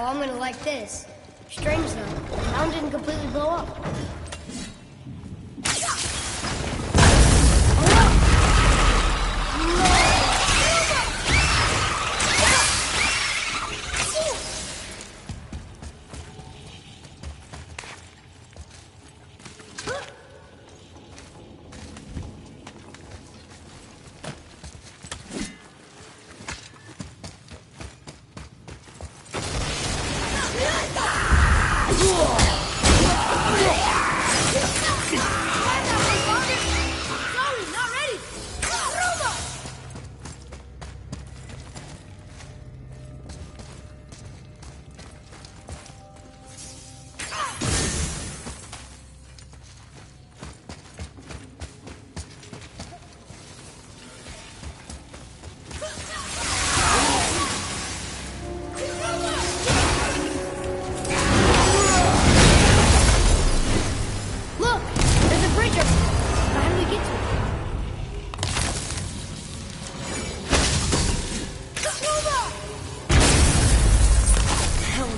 Oh, I'm gonna like this. Strange though, the town didn't completely blow up.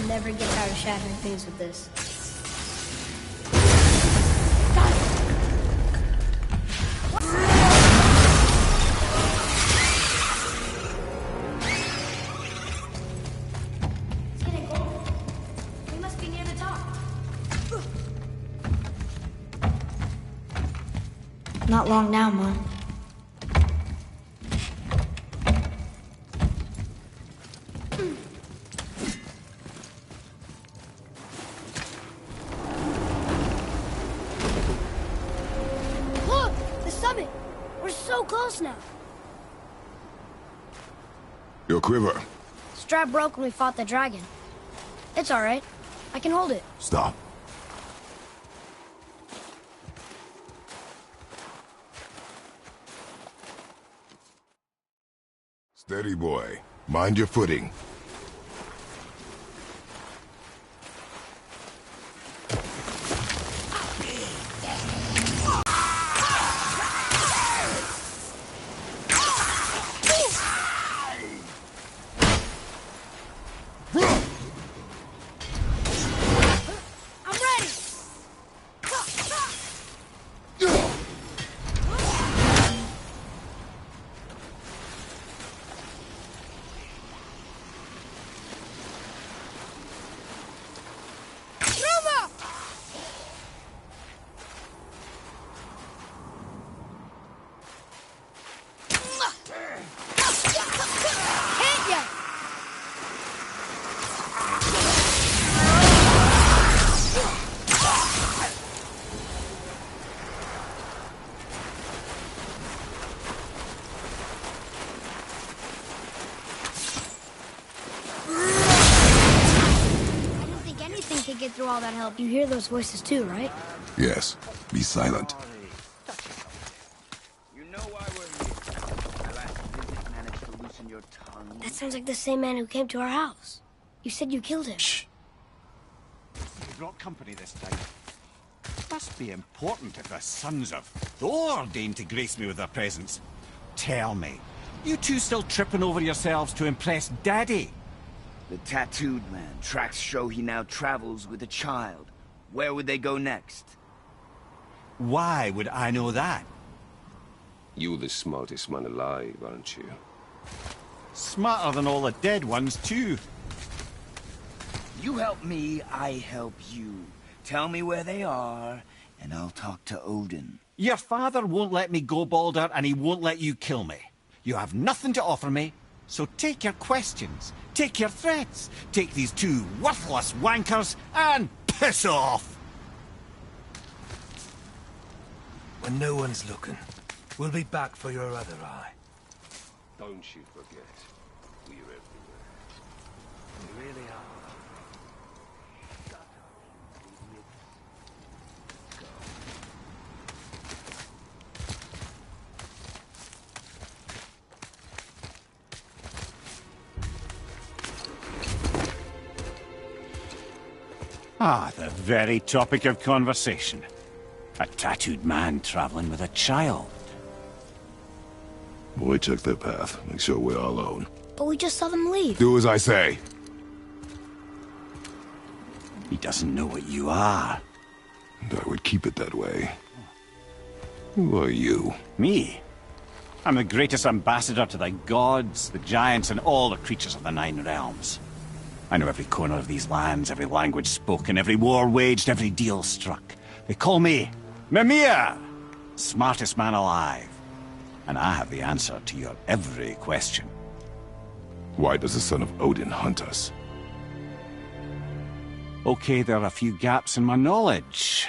Never get tired of shattering things with this. It's getting cold. We must be near the top. Not long now, Mom. Now. Your quiver. Strap broke when we fought the dragon. It's all right. I can hold it. Stop. Steady, boy. Mind your footing. Get through all that help. You hear those voices too, right? Yes. Be silent. You know why we're here. My last visit managed to loosen your tongue. That sounds like the same man who came to our house. You said you killed him. Shh. We brought company this time. Must be important if the sons of Thor deign to grace me with their presence. Tell me, you two still tripping over yourselves to impress Daddy? The tattooed man. Tracks show he now travels with a child. Where would they go next? Why would I know that? You're the smartest man alive, aren't you? Smarter than all the dead ones, too. You help me, I help you. Tell me where they are, and I'll talk to Odin. Your father won't let me go, Baldur, and he won't let you kill me. You have nothing to offer me, so take your questions, take your threats, take these two worthless wankers, and piss off! When no one's looking, we'll be back for your other eye. Don't you forget, we're everywhere. We really are. Ah, the very topic of conversation. A tattooed man traveling with a child. We took the path. Make sure we're alone. But we just saw them leave. Do as I say. He doesn't know what you are. And I would keep it that way. Who are you? Me? I'm the greatest ambassador to the gods, the giants, and all the creatures of the Nine Realms. I know every corner of these lands, every language spoken, every war waged, every deal struck. They call me Mimir, smartest man alive. And I have the answer to your every question. Why does the son of Odin hunt us? Okay, there are a few gaps in my knowledge.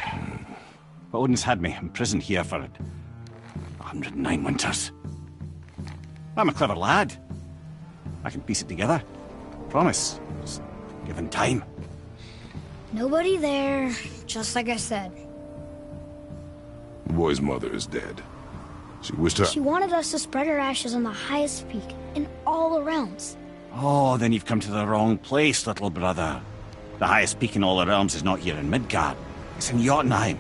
But Odin's had me imprisoned here for 109 winters. I'm a clever lad. I can piece it together. Promise. Just given time. Nobody there, just like I said. The boy's mother is dead. She wished her... She wanted us to spread her ashes on the highest peak in all the realms. Oh, then you've come to the wrong place, little brother. The highest peak in all the realms is not here in Midgard. It's in Jotunheim,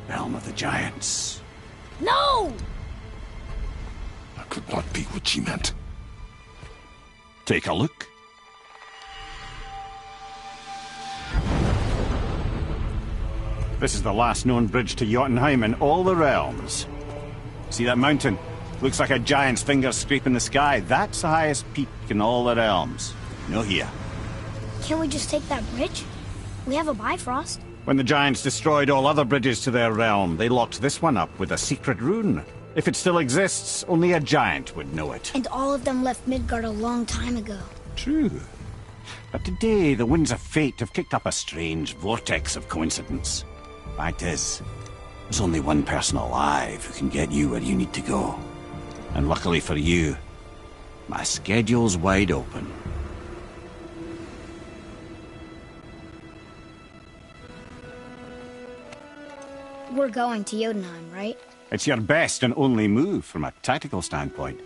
realm of the giants. No! That could not be what she meant. Take a look. This is the last known bridge to Jotunheim in all the realms. See that mountain? Looks like a giant's finger scraping the sky. That's the highest peak in all the realms. No here. Can't we just take that bridge? We have a Bifrost. When the giants destroyed all other bridges to their realm, they locked this one up with a secret rune. If it still exists, only a giant would know it. And all of them left Midgard a long time ago. True. But today, the winds of fate have kicked up a strange vortex of coincidence. Fact is, there's only one person alive who can get you where you need to go. And luckily for you, my schedule's wide open. We're going to Jotunheim, right? It's your best and only move from a tactical standpoint.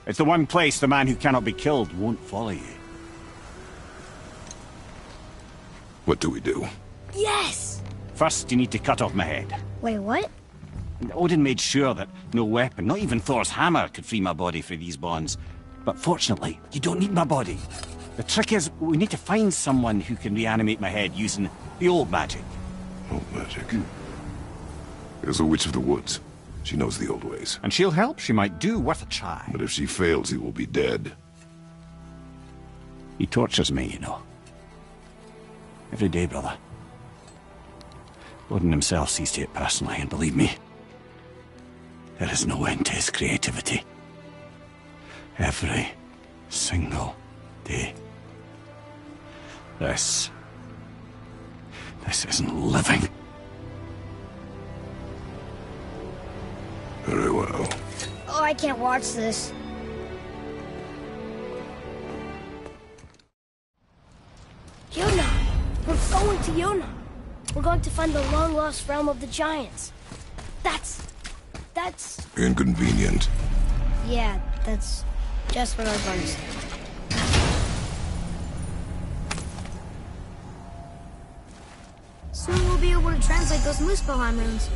It's the one place the man who cannot be killed won't follow you. What do we do? Yes! First, you need to cut off my head. Wait, what? Odin made sure that no weapon, not even Thor's hammer, could free my body from these bonds. But fortunately, you don't need my body. The trick is, we need to find someone who can reanimate my head using the old magic. Old magic? There's a witch of the woods. She knows the old ways. And she'll help, she might do, worth a try. But if she fails, he will be dead. He tortures me, you know. Every day, brother. Odin himself sees to it personally, and believe me, there is no end to his creativity. Every single day. This isn't living. Very well. Oh, I can't watch this. Jotunheim! We're going to Jotunheim! We're going to find the long-lost realm of the giants. That's... Inconvenient. Yeah, that's just what I was going to say. Soon we'll be able to translate those Muspelheim runes.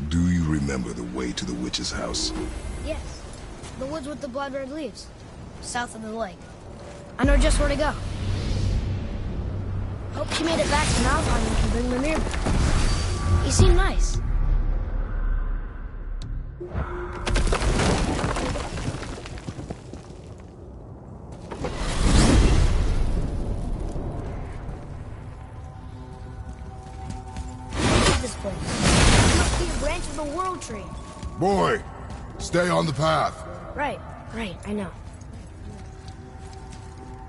Do you remember the way to the witch's house? Yes. The woods with the blood-red leaves. South of the lake. I know just where to go. Hope she made it back to Nalheim and can bring Mimir back. He seemed nice. Look at this place. It must be a branch of the World Tree. Boy, stay on the path. Right, I know.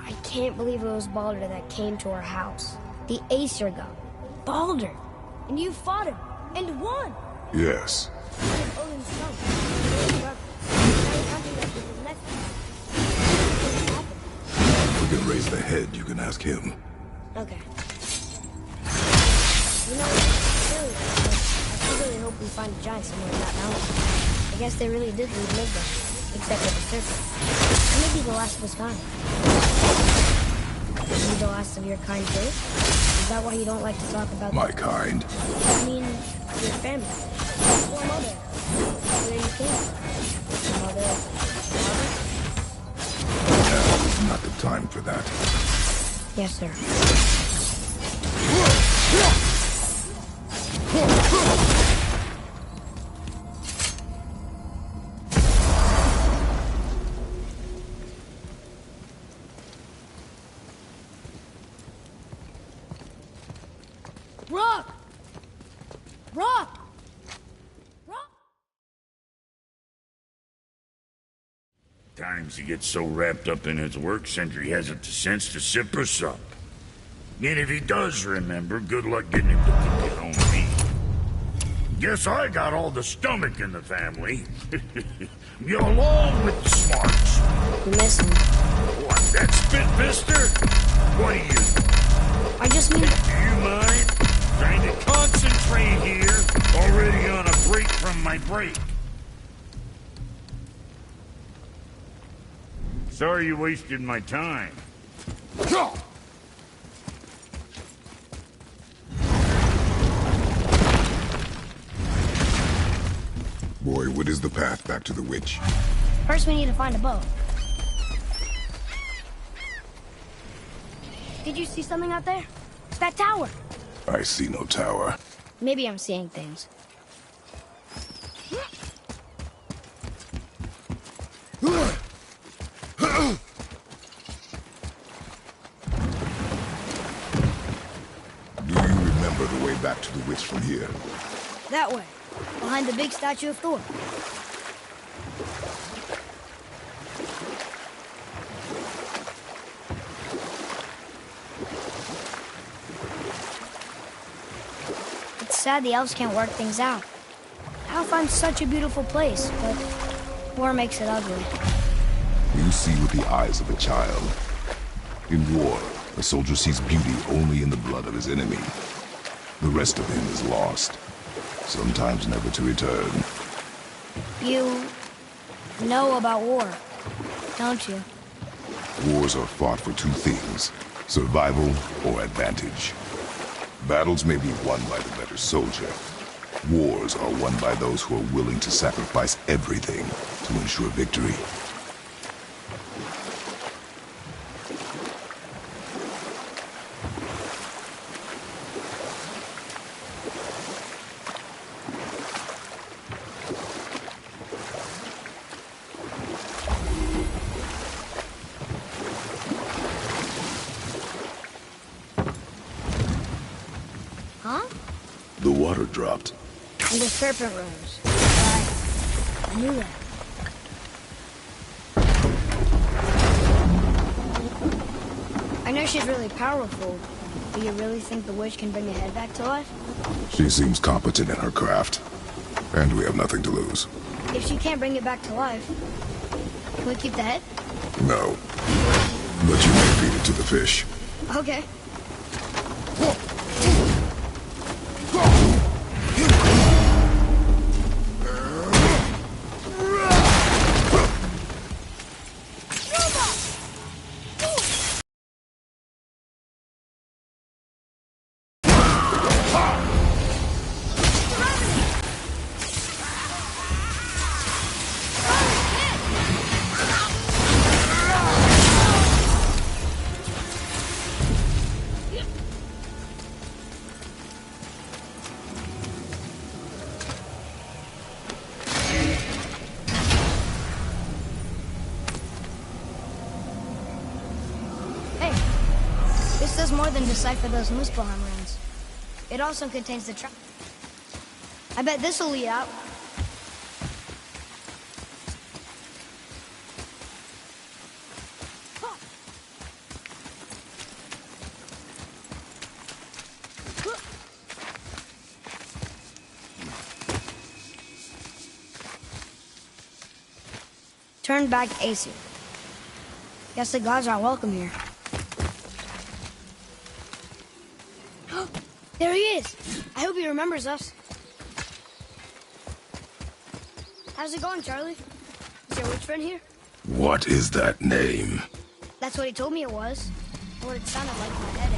I can't believe it was Baldur that came to our house. The Aesir god. Baldur! And you fought him, and won! Yes. And Odin's son. Odin's brother. Now you're hunting us with his nephew. What happened? We can raise the head, you can ask him. Okay. You know, really, I really hope we find a giant somewhere in that mountain. I guess they really did leave Midgard, except for the serpent. And maybe the last of his kind. Maybe the last of your kind too? Is that why you don't like to talk about My kind? I mean, your family. Your mother. Where you came from. Your mother, not the time for that. Yes, sir. Rock! Rock! Rock! Times he gets so wrapped up in his work, Sentry hasn't the sense to sip or sup. And if he does remember, good luck getting him to cook his own meat. Guess I got all the stomach in the family. You're along with the smarts. You miss him. What, that spit mister? What do you? I just mean... Do you mind? Trying to concentrate here. Already on a break from my break. Sorry you wasted my time. Boy, what is the path back to the witch? First we need to find a boat. Did you see something out there? It's that tower. I see no tower. Maybe I'm seeing things. Do you remember the way back to the witch from here? That way. Behind the big statue of Thor. It's sad the elves can't work things out. Alfheim's such a beautiful place, but war makes it ugly. You see with the eyes of a child. In war, a soldier sees beauty only in the blood of his enemy. The rest of him is lost, sometimes never to return. You know about war, don't you? Wars are fought for two things, survival or advantage. Battles may be won by the better soldier. Wars are won by those who are willing to sacrifice everything to ensure victory. Huh? The water dropped. And the serpent rose. I knew that. I know she's really powerful. Do you really think the witch can bring the head back to life? She seems competent in her craft. And we have nothing to lose. If she can't bring it back to life, can we keep the head? No. But you may feed it to the fish. Okay. This does more than decipher those Muspelheim runes. It also contains the trap. I bet this'll lead out. Turn back Aesir. Guess the gods aren't welcome here. There he is! I hope he remembers us. How's it going, Charlie? Is your witch friend here? What is that name? That's what he told me it was. What it sounded like in my head.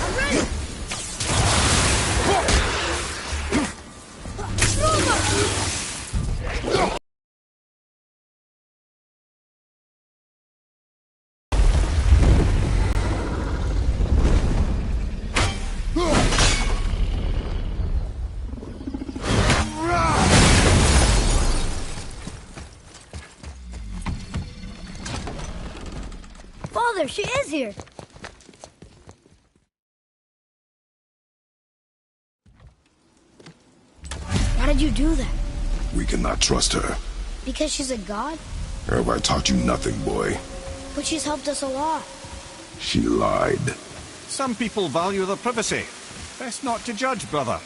I'm ready! Father, she is here! Why did you do that? We cannot trust her. Because she's a god? Have I taught you nothing, boy? But she's helped us a lot. She lied. Some people value their privacy. Best not to judge, brother.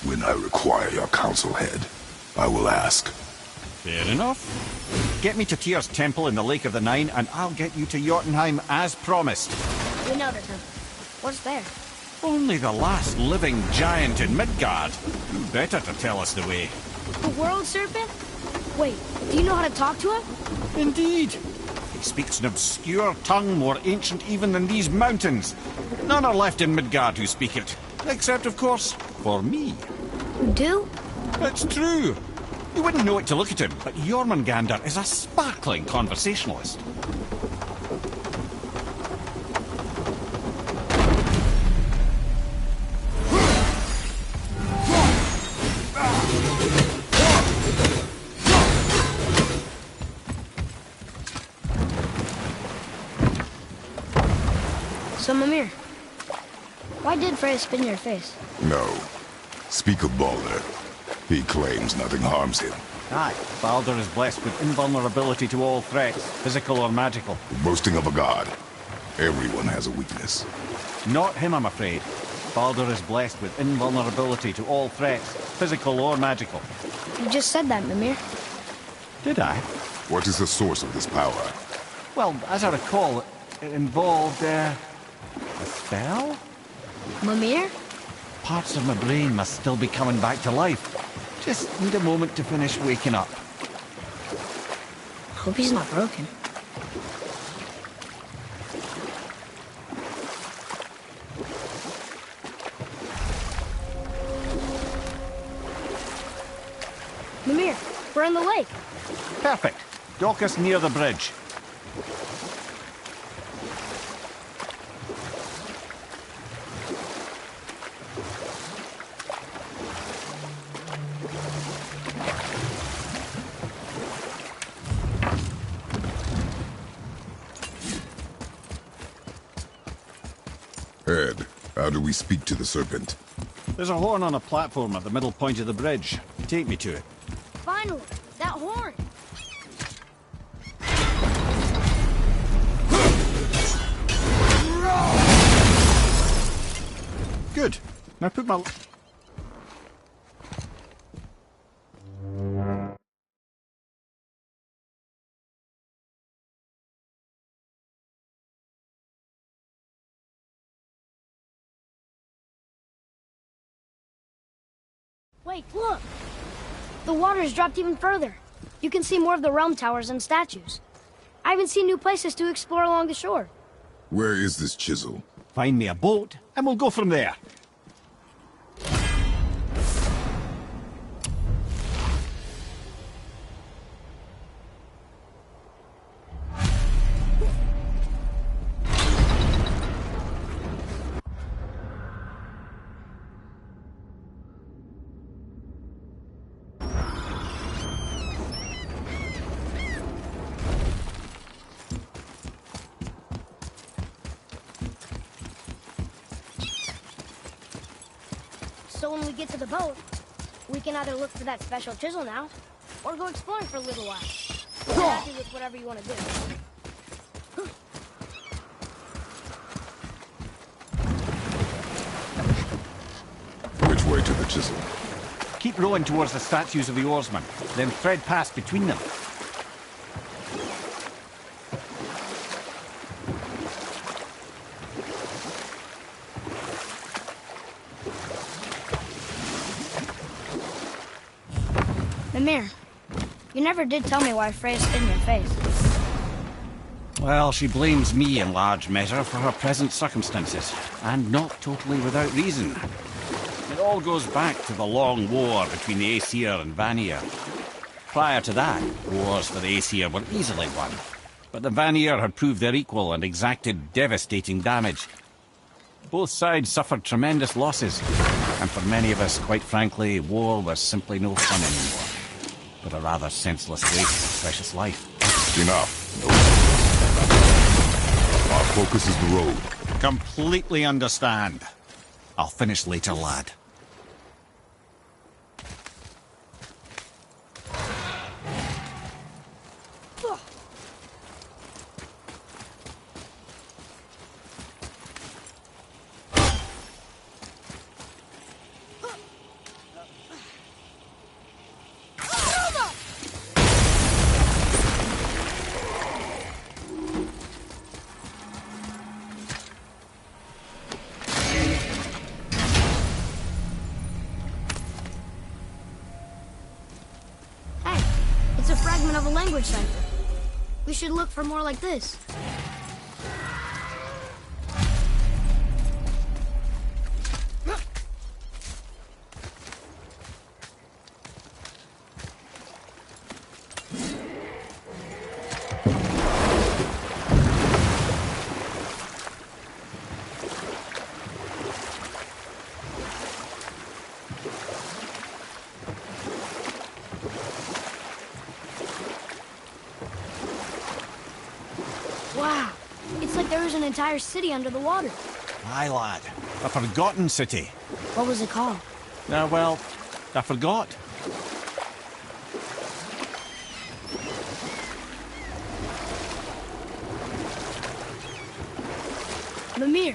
When I require your counsel, head, I will ask. Fair enough. Get me to Tyr's temple in the Lake of the Nine, and I'll get you to Jotunheim as promised. We know the temple. What's there? Only the last living giant in Midgard. Who better to tell us the way? The world serpent? Wait, do you know how to talk to him? Indeed. He speaks an obscure tongue more ancient even than these mountains. None are left in Midgard who speak it. Except, of course, for me. You do? It's true. You wouldn't know it to look at him, but Jormungandr is a sparkling conversationalist. So, Mimir, why did Freya spin your face? No. Speak of Baldur. He claims nothing harms him. Aye, Baldur is blessed with invulnerability to all threats, physical or magical. Boasting of a god. Everyone has a weakness. Not him, I'm afraid. Baldur is blessed with invulnerability to all threats, physical or magical. You just said that, Mimir. Did I? What is the source of this power? Well, as I recall, it involved, a spell? Mimir? Parts of my brain must still be coming back to life. Just need a moment to finish waking up. Hope he's not broken. Mimir, we're in the lake. Perfect. Dock us near the bridge. Head, how do we speak to the serpent? There's a horn on a platform at the middle point of the bridge. Take me to it. Finally, that horn. Good. Now put my... Wait, look! The water's dropped even further. You can see more of the realm towers and statues. I even see new places to explore along the shore. Where is this chisel? Find me a boat, and we'll go from there. So when we get to the boat, we can either look for that special chisel now, or go exploring for a little while. We're happy with whatever you want to do. Which way to the chisel? Keep rowing towards the statues of the oarsmen, then thread past between them. Mimir, you never did tell me why Freya spit in your face. Well, she blames me in large measure for her present circumstances, and not totally without reason. It all goes back to the long war between the Aesir and Vanir. Prior to that, wars for the Aesir were easily won, but the Vanir had proved their equal and exacted devastating damage. Both sides suffered tremendous losses, and for many of us, quite frankly, war was simply no fun anymore, but a rather senseless waste of precious life. Enough. Our focus is the road. Completely understand. I'll finish later, lad. Hey, it's a fragment of a language cipher. We should look for more like this. Wow, it's like there was an entire city under the water. Aye, lad. A forgotten city. What was it called? Well, I forgot. Mimir,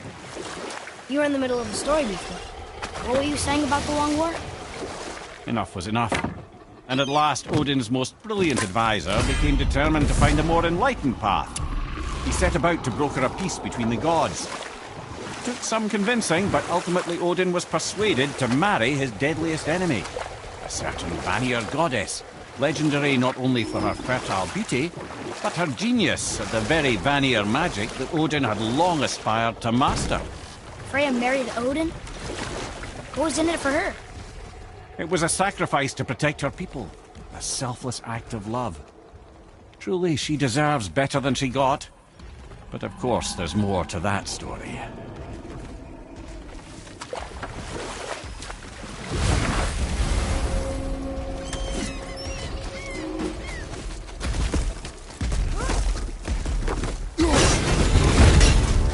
you were in the middle of a story before. What were you saying about the Long War? Enough was enough. And at last, Odin's most brilliant advisor became determined to find a more enlightened path. He set about to broker a peace between the gods. It took some convincing, but ultimately Odin was persuaded to marry his deadliest enemy, a certain Vanir goddess, legendary not only for her fertile beauty, but her genius at the very Vanir magic that Odin had long aspired to master. Freya married Odin? What was in it for her? It was a sacrifice to protect her people, a selfless act of love. Truly, she deserves better than she got. But of course, there's more to that story.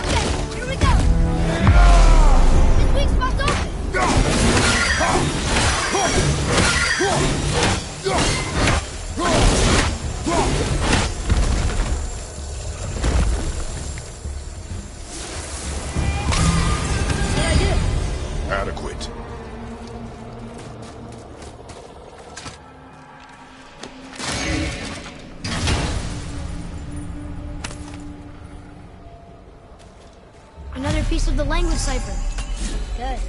Okay, here we go! This weak spot's open! What'd I do? Adequate. Another piece of the language cipher. Good.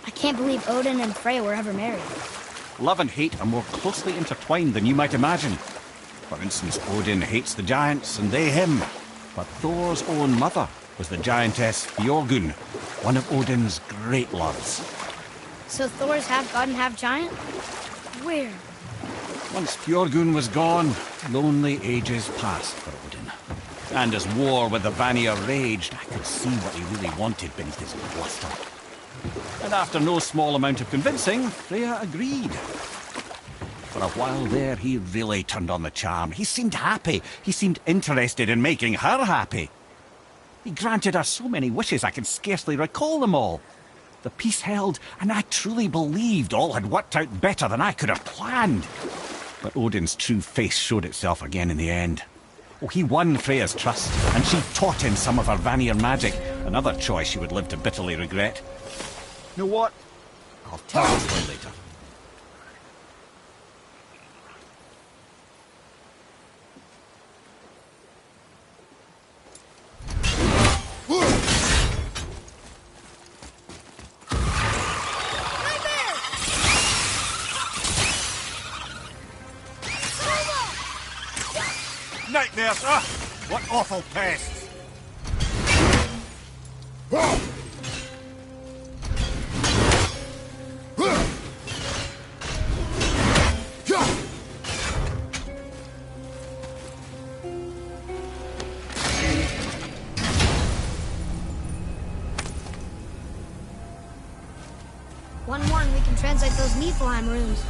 I can't believe Odin and Freya were ever married. Love and hate are more closely intertwined than you might imagine. For instance, Odin hates the giants and they him. But Thor's own mother was the giantess Björgun, one of Odin's great loves. So Thor's half god and half giant? Where? Once Fjorgun was gone, lonely ages passed for Odin. And as war with the Vanir raged, I could see what he really wanted beneath his bluster. And after no small amount of convincing, Freya agreed. For a while there, he really turned on the charm. He seemed happy. He seemed interested in making her happy. He granted her so many wishes I can scarcely recall them all. The peace held, and I truly believed all had worked out better than I could have planned. But Odin's true face showed itself again in the end. Oh, he won Freya's trust, and she taught him some of her Vanir magic, another choice she would live to bitterly regret. You know what? I'll tell you this later. Nightmares! Ah! What awful pests! One more and we can translate those Niflheim runes.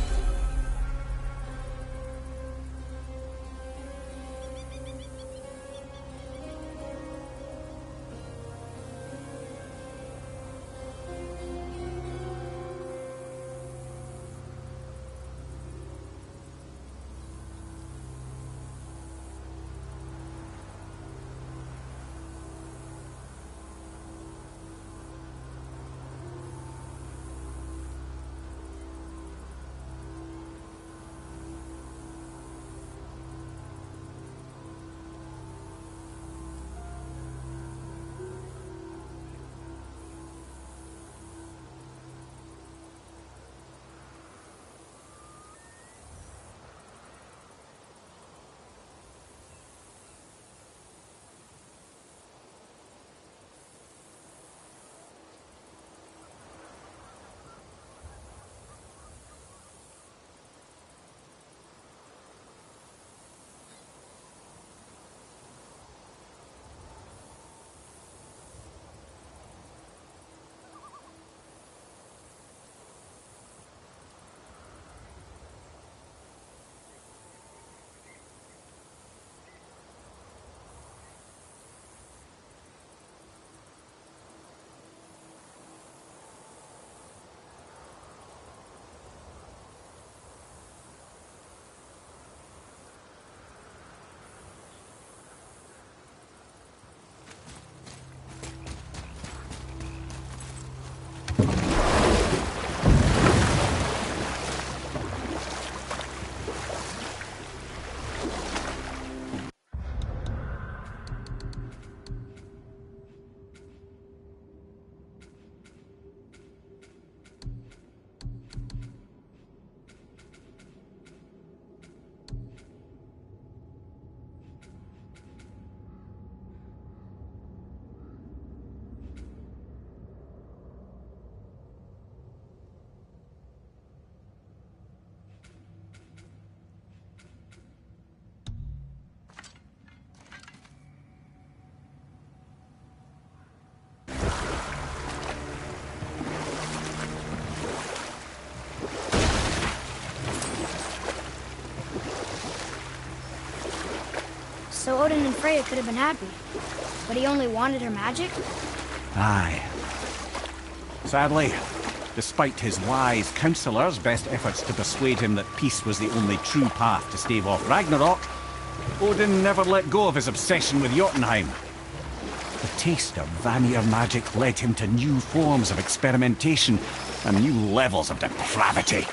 So Odin and Freya could have been happy, but he only wanted her magic? Aye. Sadly, despite his wise counsellors' best efforts to persuade him that peace was the only true path to stave off Ragnarok, Odin never let go of his obsession with Jotunheim. The taste of Vanir magic led him to new forms of experimentation and new levels of depravity.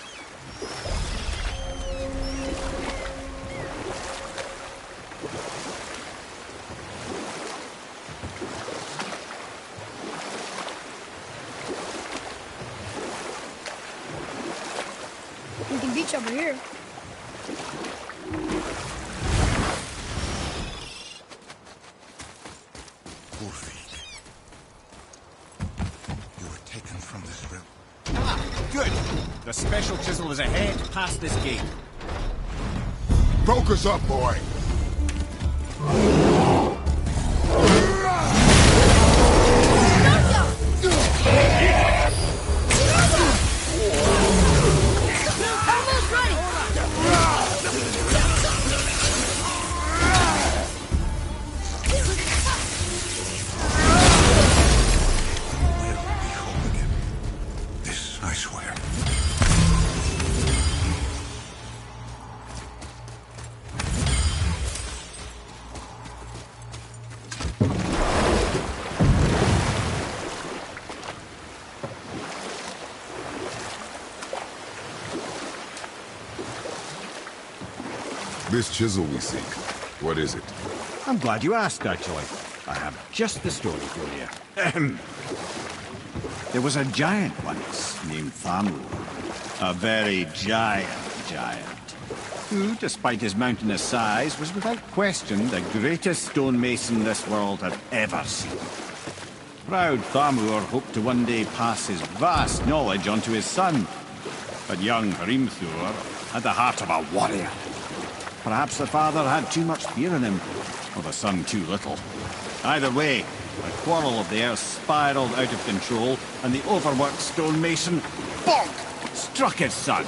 We can beach over here. You were taken from this realm. Ah, good. The special chisel is ahead, past this gate. Focus up, boy. This chisel we seek, what is it? I'm glad you asked, actually. I have just the story for you. Ahem. There was a giant once named Thamur. A very giant, who, despite his mountainous size, was without question the greatest stonemason this world had ever seen. Proud Thamur hoped to one day pass his vast knowledge onto his son. But young Hrimthur had the heart of a warrior. Perhaps the father had too much fear in him, or the son too little. Either way, the quarrel of theirs spiraled out of control, and the overworked stonemason, bonk, struck his son.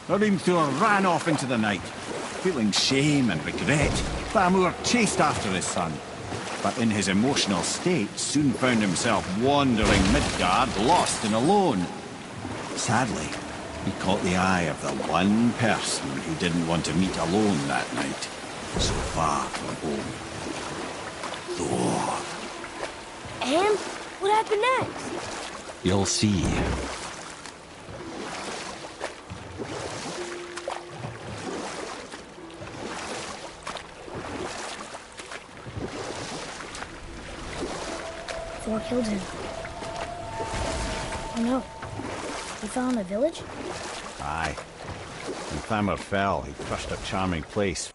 Hrimthur ran off into the night. Feeling shame and regret, Thamur chased after his son. But in his emotional state, soon found himself wandering Midgard, lost and alone. Sadly, he caught the eye of the one person he didn't want to meet alone that night, so far from home. Thor. And what happened next? You'll see. Thor killed him. Oh no. He fell in the village? Aye. When Thamur fell, he crushed a charming place.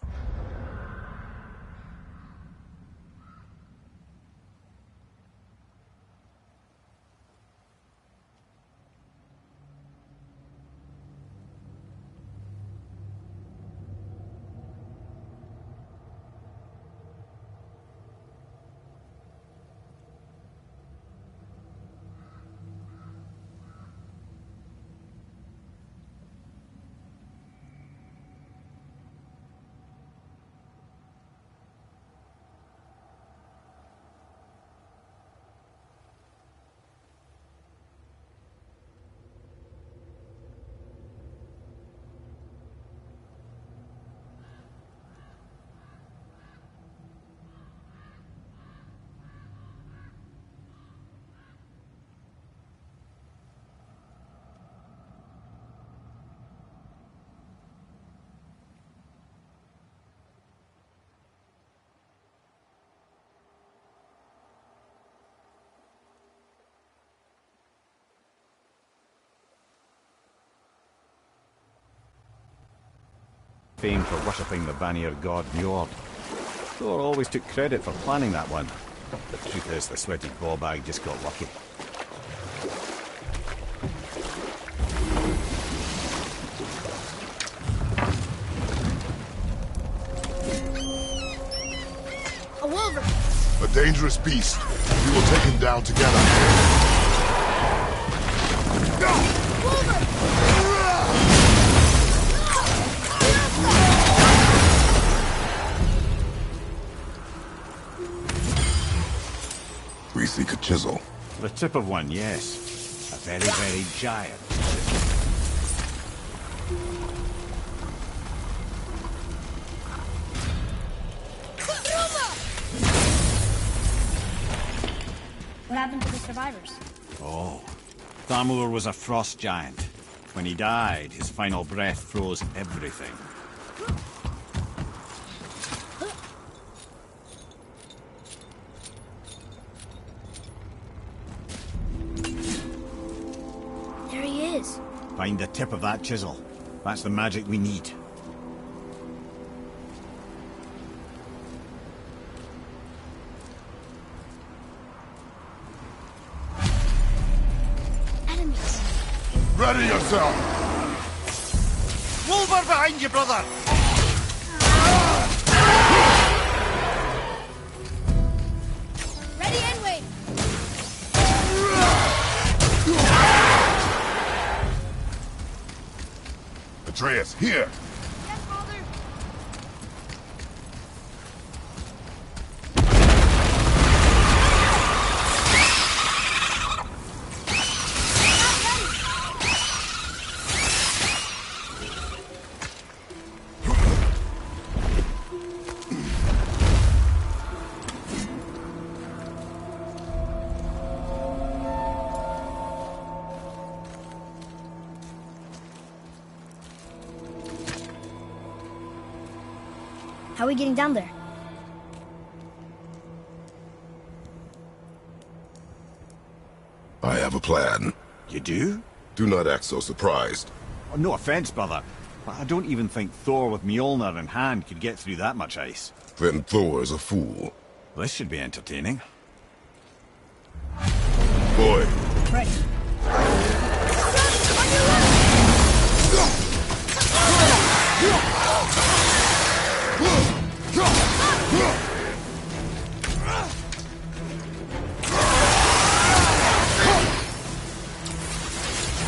Famed for worshipping the Vanir god Njord. Thor always took credit for planning that one. The truth is, the sweaty ballbag just got lucky. A wolverine! A dangerous beast. We will take him down together. Wolverine! We seek a chisel. The tip of one, yes. A very, very giant. What happened to the survivors? Oh, Thamur was a frost giant. When he died, his final breath froze everything. There he is. Find the tip of that chisel. That's the magic we need. Enemies. Ready yourself! Wolver behind you, brother! Here. Yes, Father. How are we getting down there? I have a plan. You do? Do not act so surprised. Oh, no offense, brother, but I don't even think Thor with Mjolnir in hand could get through that much ice. Then Thor is a fool. This should be entertaining. Boy. Ready.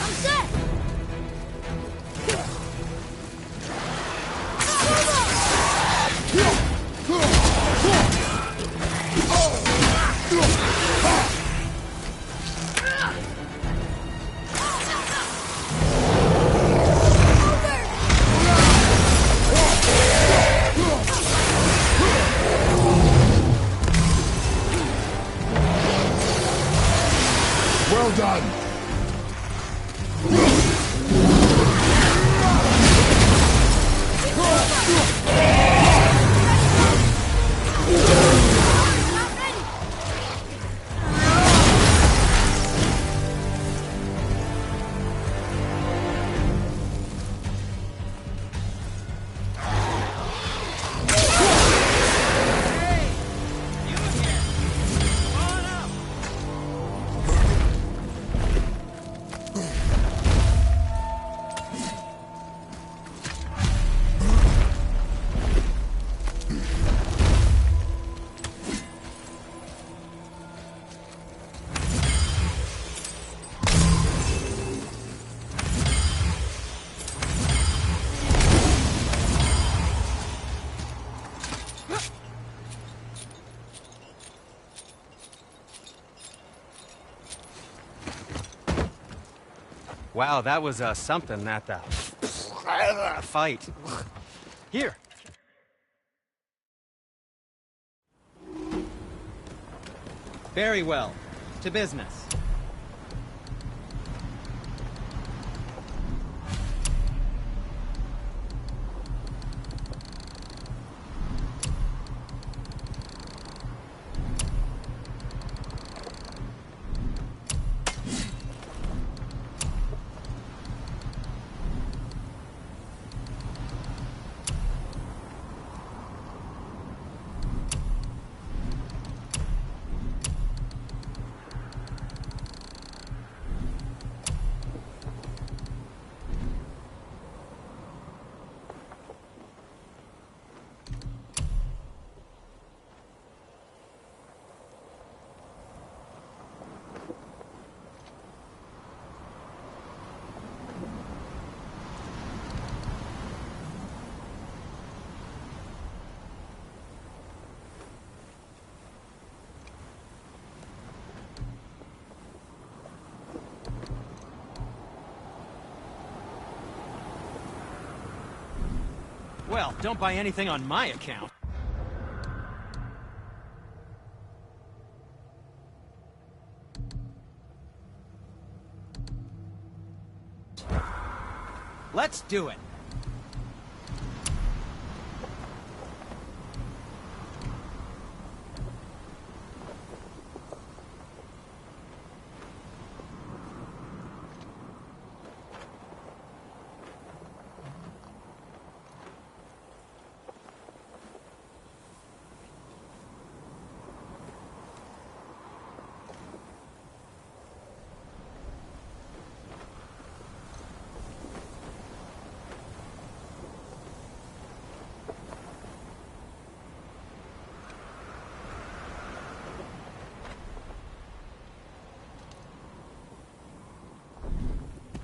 I'm set. Well done. Wow, that was something, that fight. Here. Very well. To business. Well, don't buy anything on my account. Let's do it.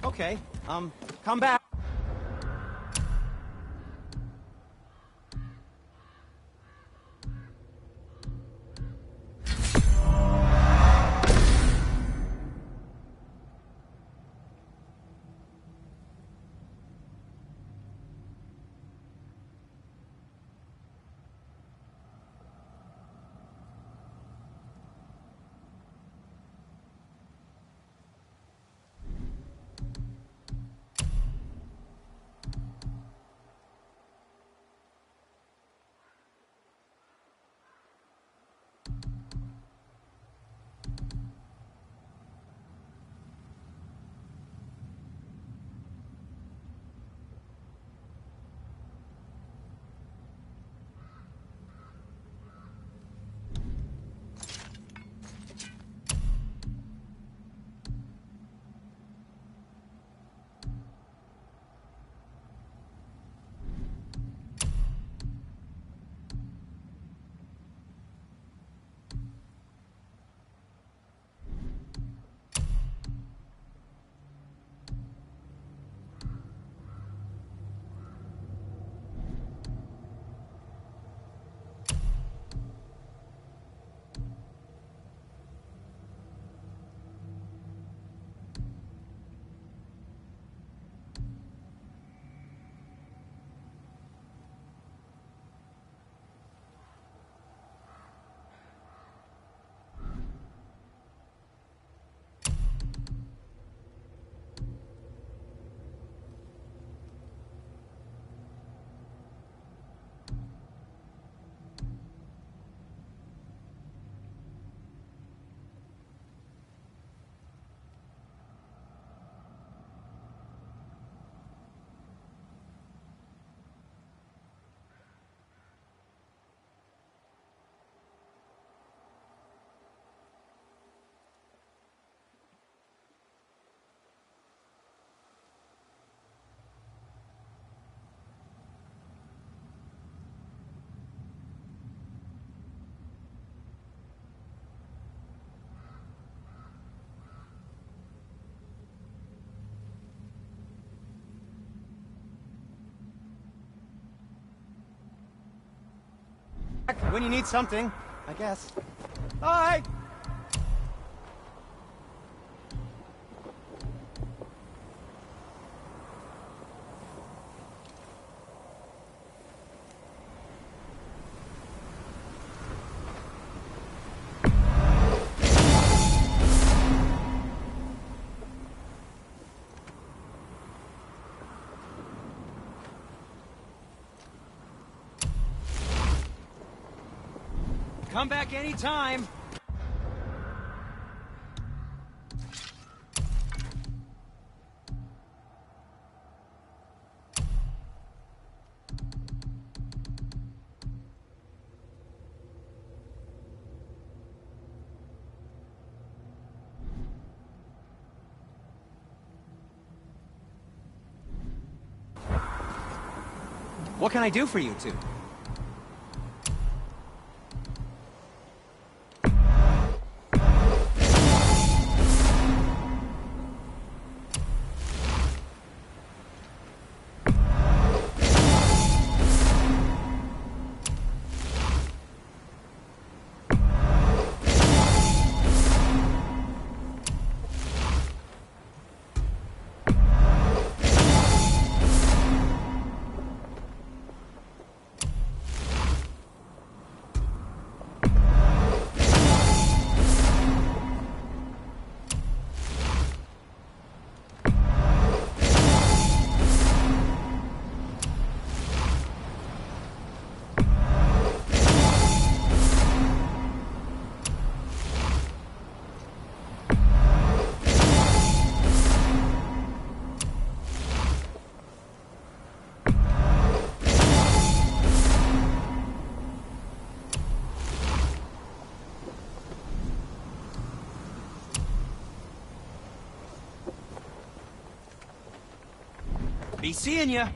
Okay, come back. when you need something, I guess. Bye! Come back anytime. What can I do for you two? Be seeing ya.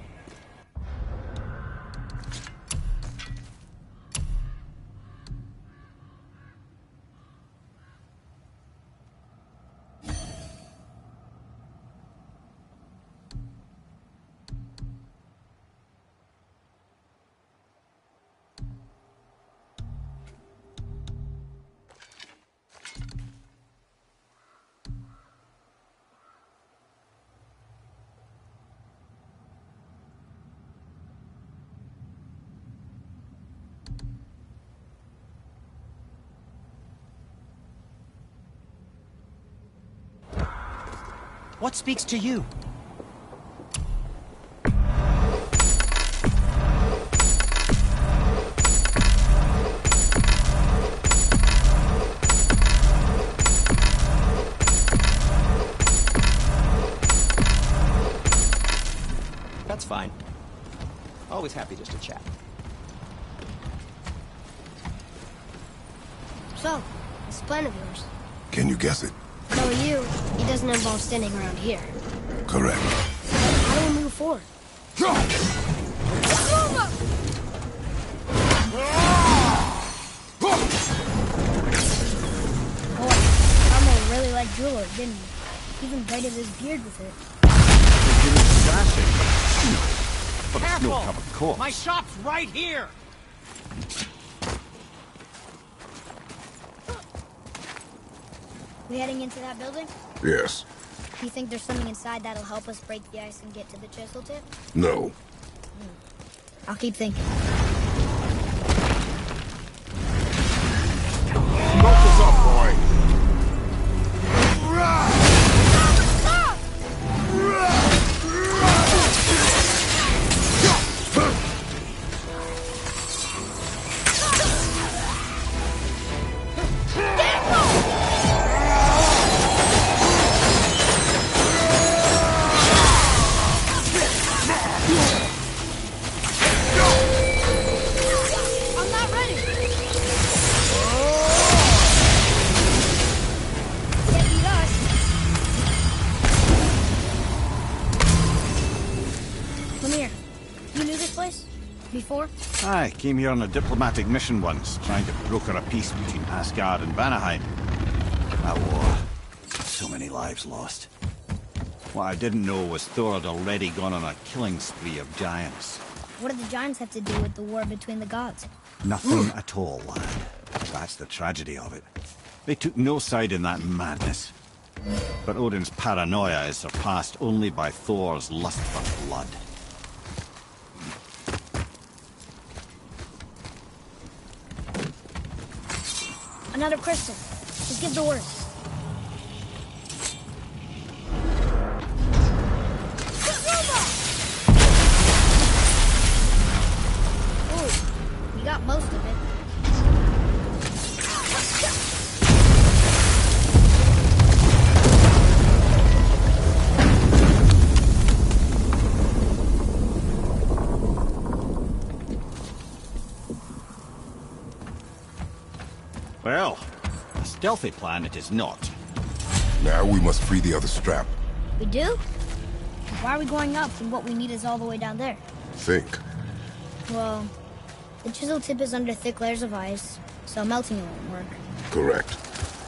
What speaks to you? That's fine. Always happy just to chat. So, this plan of yours. Can you guess it? Knowing you, it doesn't involve standing around here. Correct. How do we move forward? Boy, Elmo really liked Jeweler, didn't he? Even braided his beard with it. But it's no cup of course. My shop's right here! We heading into that building? Yes. Do you think there's something inside that'll help us break the ice and get to the chisel tip? No. I'll keep thinking. Knock us up, boy! Before? I came here on a diplomatic mission once, trying to broker a peace between Asgard and Vanaheim. That war. So many lives lost. What I didn't know was Thor had already gone on a killing spree of giants. What do the giants have to do with the war between the gods? Nothing at all, lad. That's the tragedy of it. They took no side in that madness. But Odin's paranoia is surpassed only by Thor's lust for blood. Another crystal. Just give the word. Ooh, we got most of it. Well, a stealthy plan it is not. Now we must free the other strap. We do? Why are we going up when what we need is all the way down there? Think. Well, the chisel tip is under thick layers of ice, so melting it won't work. Correct.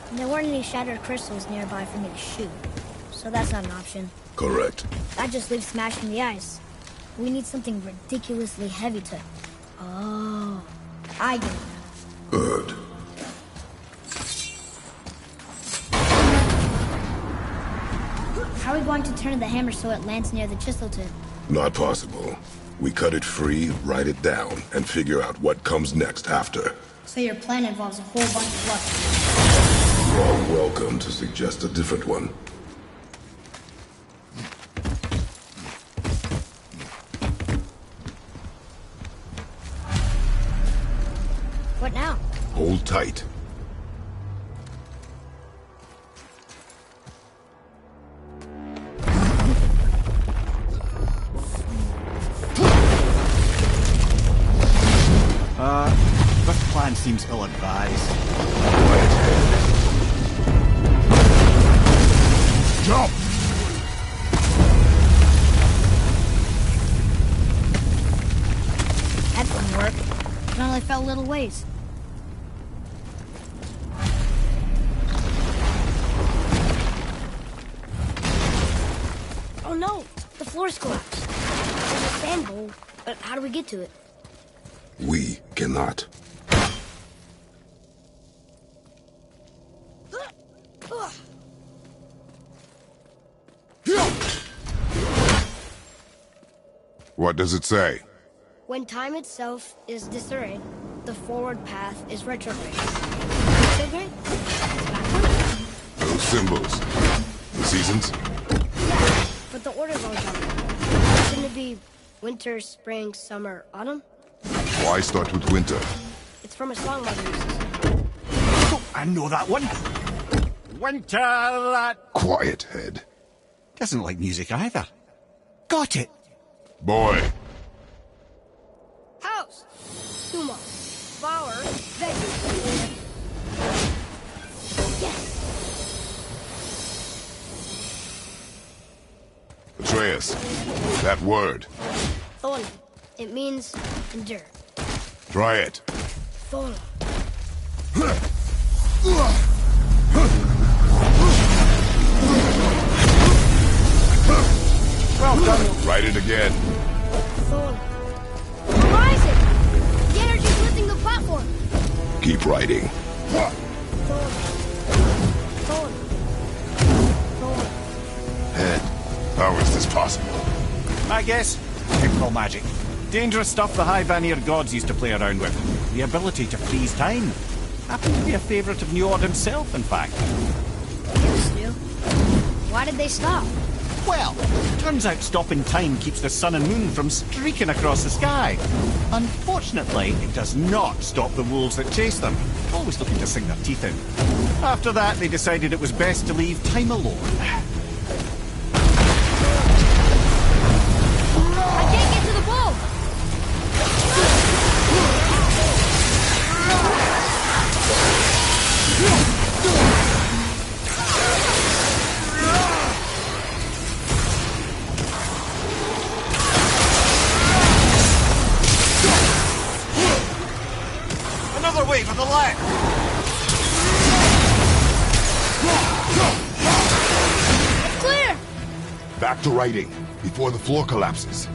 And there weren't any shattered crystals nearby for me to shoot, so that's not an option. Correct. That just leaves smashing the ice. We need something ridiculously heavy to... Oh, I get it now. Good. How are we going to turn the hammer so it lands near the chisel tip? Not possible. We cut it free, write it down, and figure out what comes next after. So your plan involves a whole bunch of luck. You are welcome to suggest a different one. What now? Hold tight. This plan seems ill-advised. Jump! That didn't work. It only fell a little ways. Oh no! The floor's collapsed. There's a sand bowl, but how do we get to it? We cannot. What does it say? When time itself is disarrayed, the forward path is retrograde. Retrograde? It's backwards? Those symbols. The seasons? Yeah, but the order's all wrong. Shouldn't it be winter, spring, summer, autumn? Why start with winter? It's from a song Mother uses. Oh, I know that one. Winter, that... Quiet, head. Doesn't like music either. Got it. Boy. House! Sumo. Flower. Veggie. Yes! Atreus. That word. Thorn. It means endure. Try it. Thorn. Well done. Write it again. Thorn. Horizon! The energy's lifting the platform! Keep writing. Thorn. Thorn. Thorn. Head. How is this possible? I guess typical magic. Dangerous stuff the High Vanir gods used to play around with. The ability to freeze time. Happened to be a favourite of Njord himself, in fact. Used to. Why did they stop? Well, turns out stopping time keeps the sun and moon from streaking across the sky. Unfortunately, it does not stop the wolves that chase them, always looking to sink their teeth in. After that, they decided it was best to leave time alone. I can't get to the bowl! Another wave on the left! Clear! Back to writing, before the floor collapses.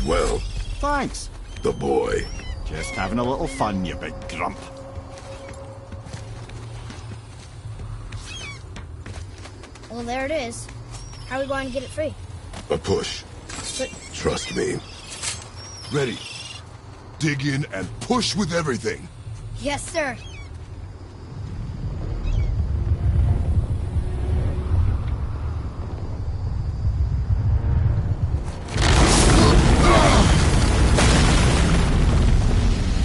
well. Thanks. The boy. Just having a little fun, you big grump. Well, there it is. How are we going to get it free? A push. But Trust me. Ready. Dig in and push with everything. yes, sir.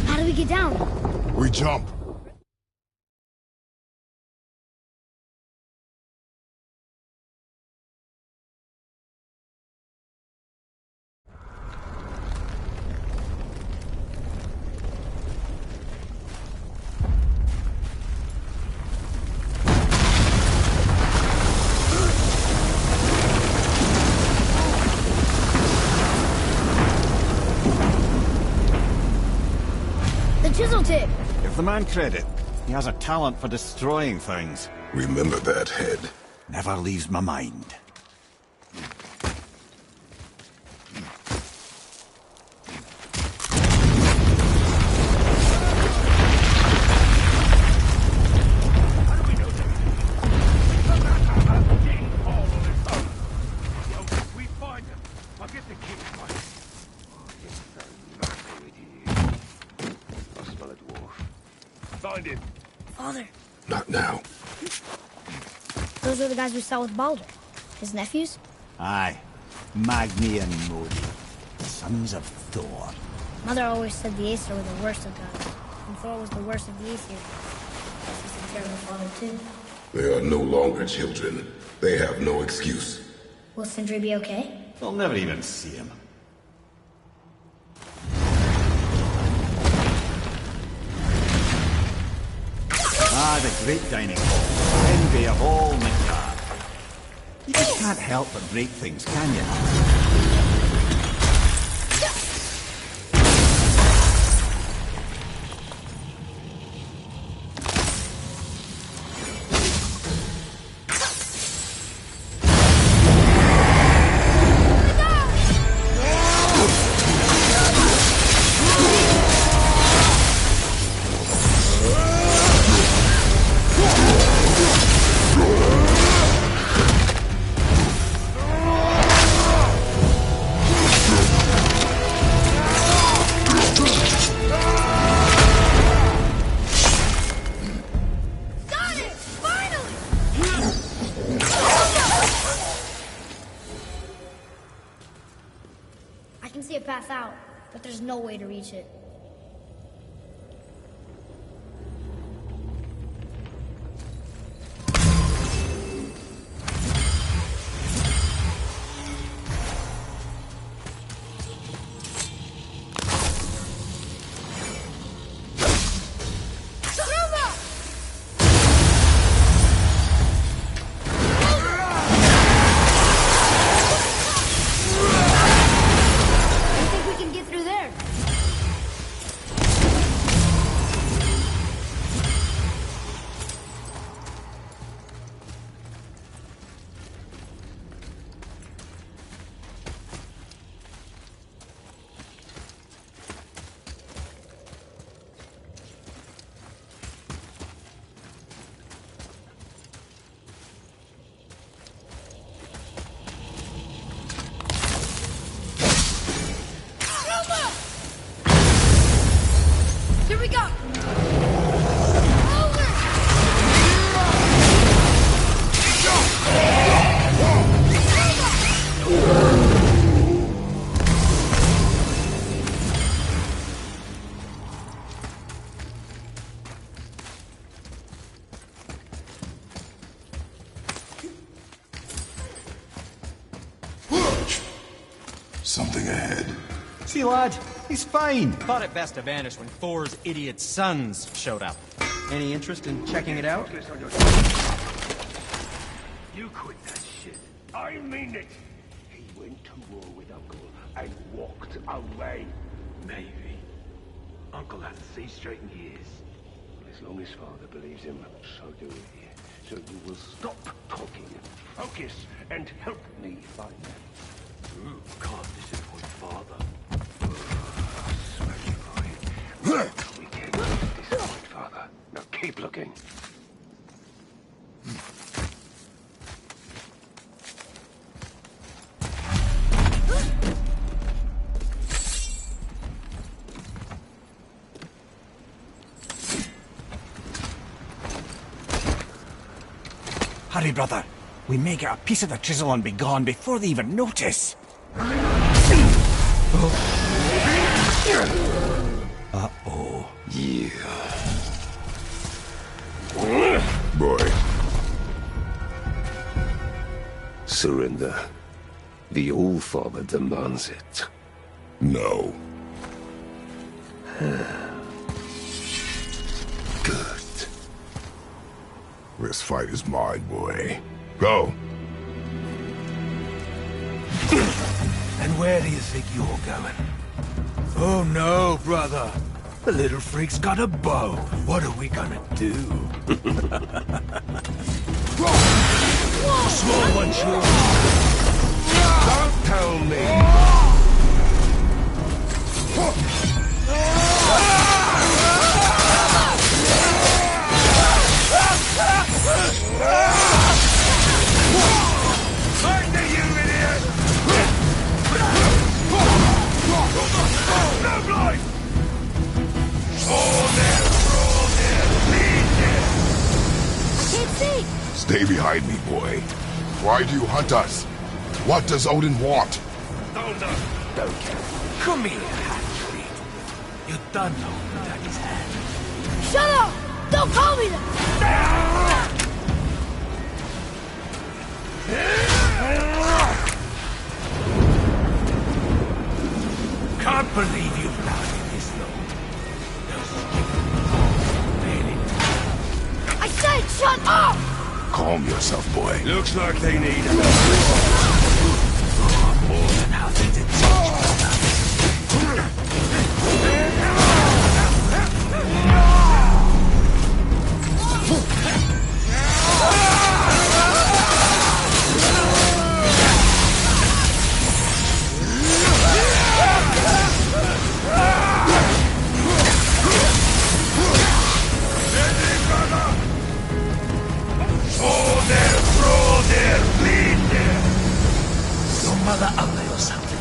How do we get down? We jump. The chisel tip. Give the man credit. He has a talent for destroying things. Remember that, head. Never leaves my mind. Father, Not now. those are the guys we saw with Baldur. His nephews? Aye. Magni and Modi. Sons of Thor. Mother always said the Aesir were the worst of gods, and Thor was the worst of the Aesir. He's a terrible father, too. They are no longer children. They have no excuse. Will Sindri be okay? They'll never even see him. Ah, the great dining hall. Envy of all Midgard. You just can't help but break things, can you? Got it! Finally! I can see a path out, but there's no way to reach it. I think we can get through there. Here we go! Over! Something ahead. See, lad, he's fine. Thought it best to vanish when Thor's idiot sons showed up. Any interest in checking it out? You quit that shit. I mean it. He went to war with Uncle and walked away. Maybe. Uncle hasn't seen straight in years. As long as Father believes him, so do we. So you will stop talking, focus, and help me find them. You can't disappoint Father. Hurry, brother. We may get a piece of the chisel and be gone before they even notice. Uh-oh. Yeah. Boy. Surrender. The All-Father demands it. No. Good. This fight is mine, boy. Go. And where do you think you're going? Oh no, brother. The little freak's got a bow. What are we gonna do? Small one, sure. Don't tell me. Stay behind me, boy. Why do you hunt us? What does Odin want? Don't care. Come here, half-breed. You done know Daddy's hand. Shut up! Don't call me that! Can't believe you've lasted this long. I said shut up! Calm yourself, boy. Looks like they need More than how they did Mother ugly or something.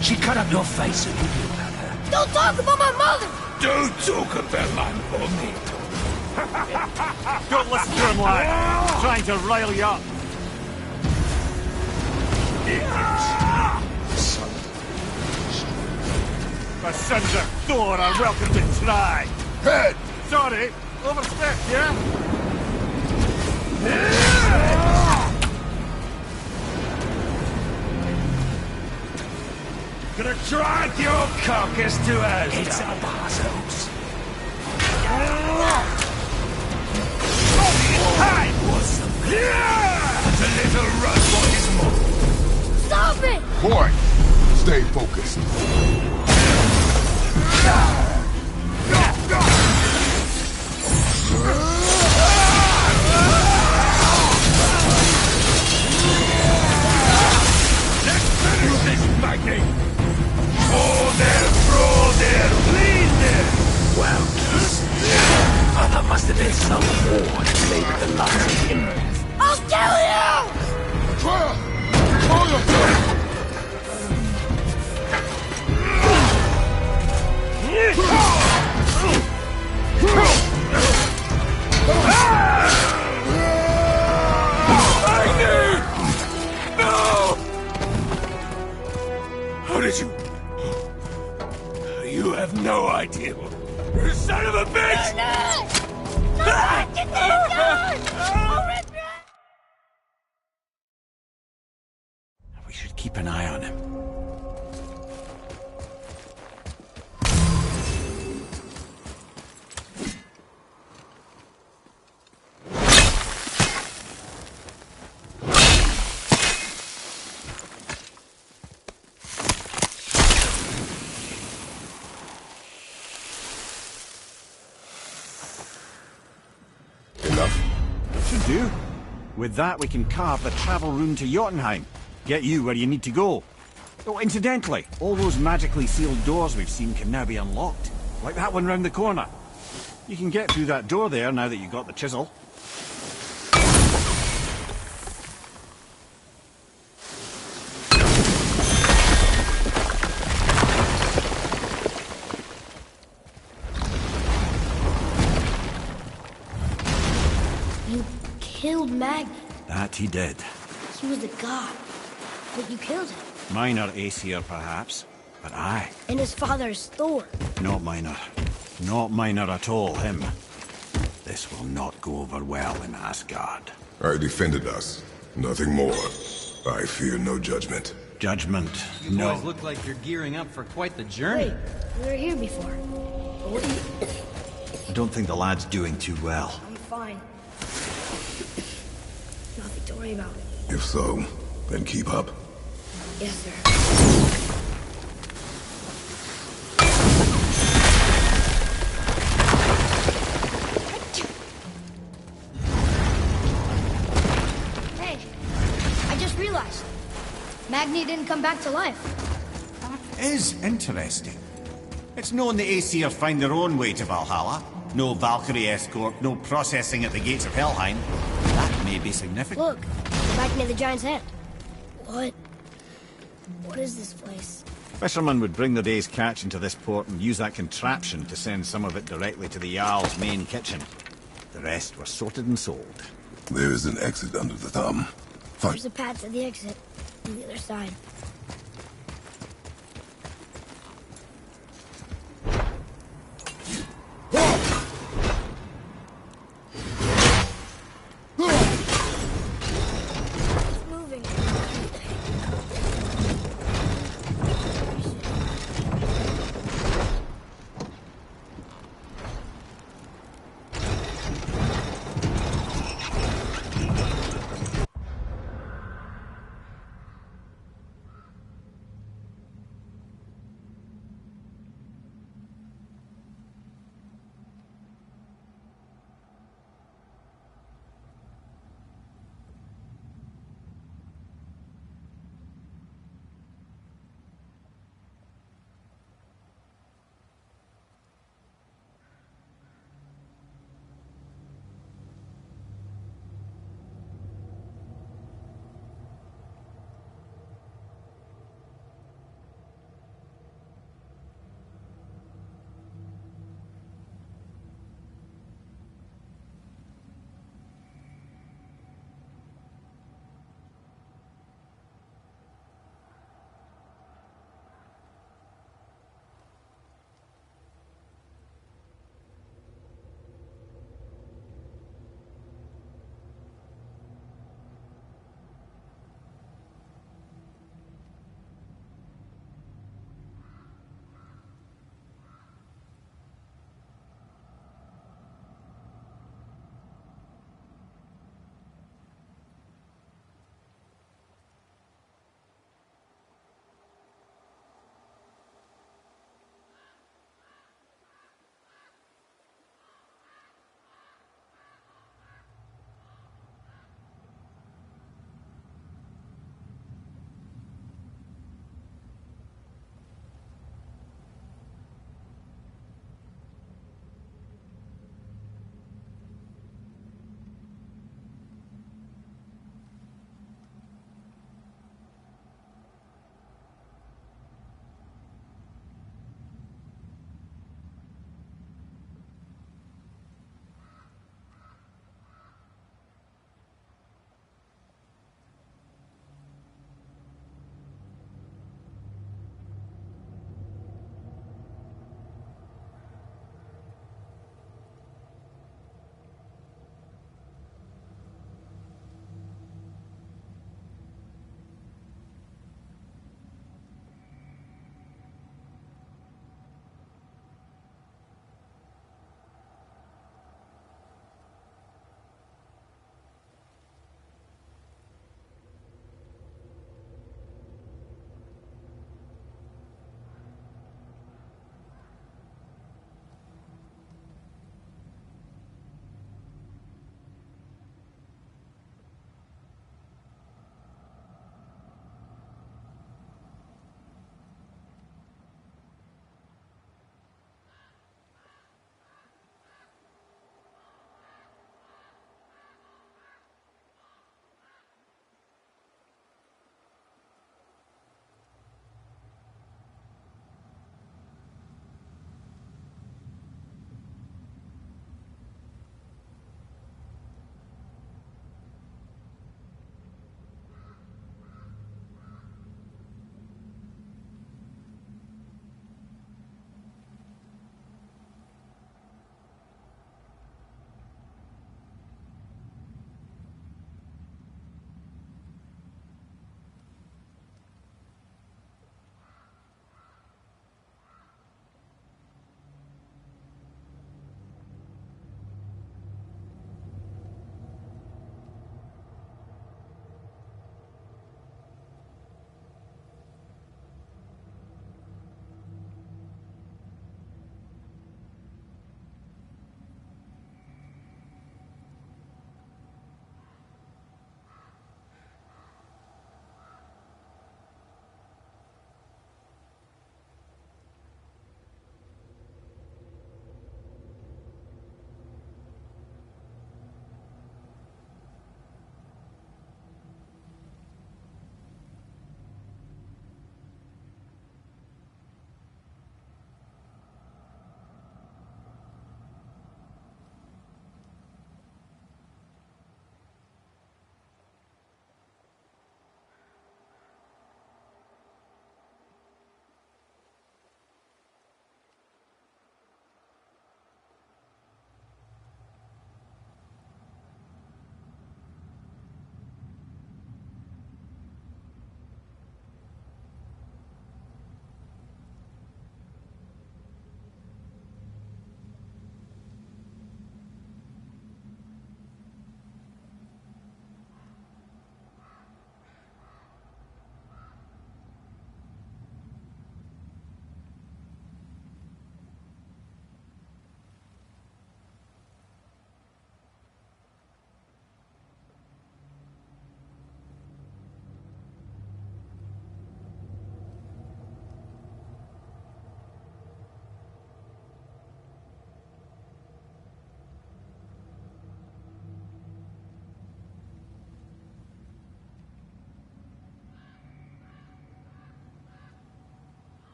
She cut up your face and you knew about her. Don't talk about my mother! Don't talk about my mommy. Don't listen to him, lad. Trying to rile you up. The sons of Thor are welcome to try. Head! Sorry, overstepped, yeah? Gonna drag your carcass to us. It's our parcels. Time was the little run is more. Stop it! Boy, stay focused. Let's finish this, Maggie. Oh, there, bro, there, please, there. Well, Mother must have been some war to play with the likes of him. I'll kill you! Fire! Hold yourself! No! How did you... You have no idea. You son of a bitch! We should keep an eye on him. Should do. With that, we can carve the travel room to Jotunheim. Get you where you need to go. Oh, incidentally, all those magically sealed doors we've seen can now be unlocked. Like that one round the corner. You can get through that door there now that you've got the chisel. You killed Maggie. That he did. He was a god, but you killed him. Minor Aesir, perhaps, but I. And his father is Thor. Not minor. Not minor at all, him. This will not go over well in Asgard. I defended us. Nothing more. I fear no judgment. Judgment, You no. boys look like you're gearing up for quite the journey. Wait, we were here before. But what do you... I don't think the lad's doing too well. I'm fine. Nothing to worry about. If so, then keep up. Yes, sir. Hey, I just realized. Magni didn't come back to life. Is interesting. It's known the Aesir find their own way to Valhalla. No Valkyrie escort, no processing at the gates of Helheim. That may be significant. Look, we're back near the giant's hand. What? What is this place? Fishermen would bring their day's catch into this port and use that contraption to send some of it directly to the Jarl's main kitchen. The rest were sorted and sold. There is an exit under the thumb. Fine. There's a path to the exit on the other side. It's moving.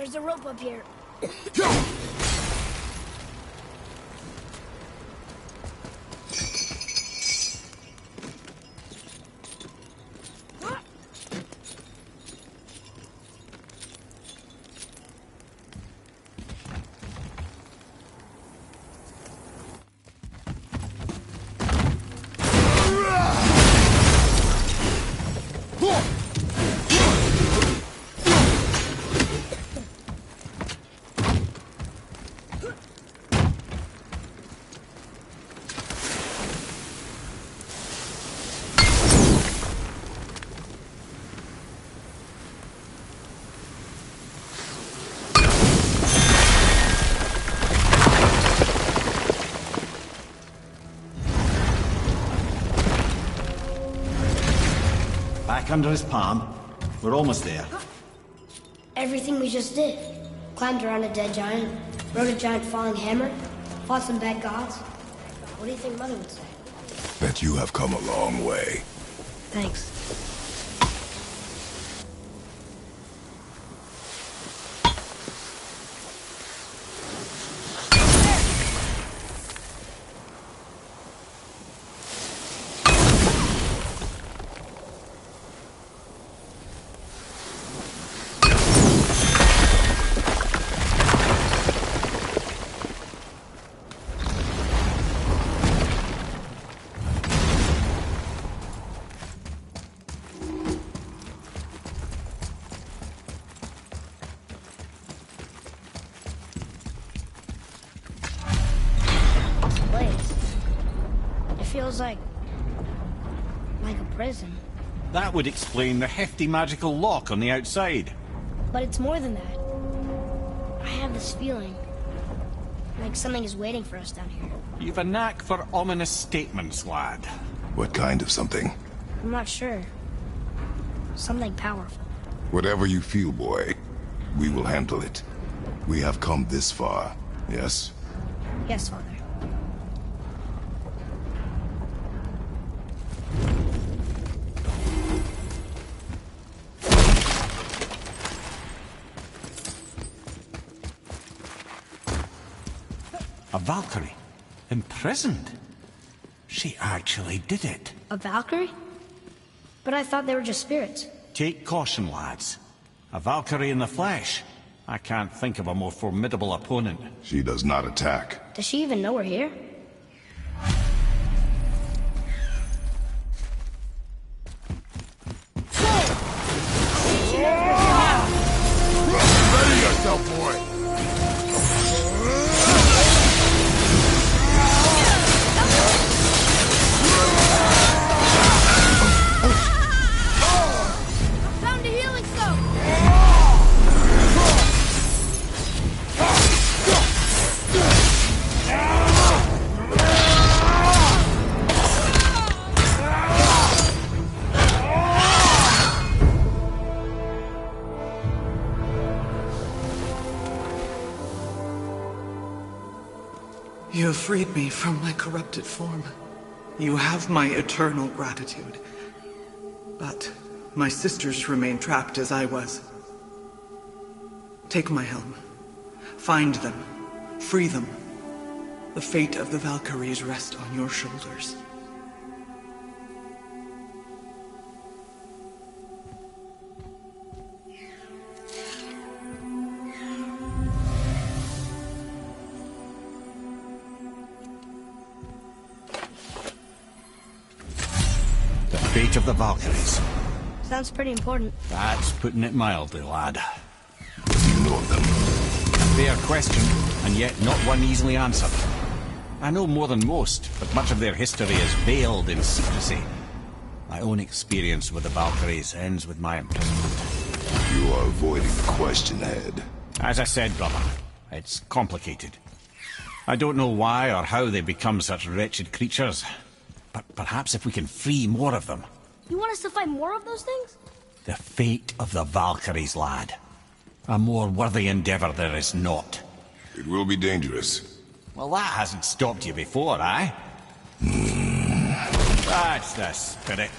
There's a rope up here. Back under his palm. We're almost there. Everything we just did. Climbed around a dead giant, rode a giant falling hammer, fought some bad gods. What do you think Mother would say? Bet you have come a long way. Thanks. Feels like a prison. That would explain the hefty magical lock on the outside. But it's more than that. I have this feeling like something is waiting for us down here. You've a knack for ominous statements, lad. What kind of something? I'm not sure. Something powerful. Whatever you feel, boy, we will handle it. We have come this far, yes? Yes, Father. A Valkyrie? Imprisoned? She actually did it. A Valkyrie? But I thought they were just spirits. Take caution, lads. A Valkyrie in the flesh. I can't think of a more formidable opponent. She does not attack. Does she even know we're here? Ready yourself, boy! Found a healing stone! You have freed me from my corrupted form. You have my eternal gratitude. But my sisters remain trapped as I was. Take my helm. Find them. Free them. The fate of the Valkyries rests on your shoulders. The fate of the Valkyries. Sounds pretty important. That's putting it mildly, lad. You know of them? A fair question, and yet not one easily answered. I know more than most, but much of their history is veiled in secrecy. My own experience with the Valkyries ends with my imprisonment. You are avoiding the question, Head. As I said, brother, it's complicated. I don't know why or how they become such wretched creatures, but perhaps if we can free more of them. You want us to fight more of those things? The fate of the Valkyries, lad. A more worthy endeavor there is not. It will be dangerous. Well, that hasn't stopped you before, eh? That's the spirit.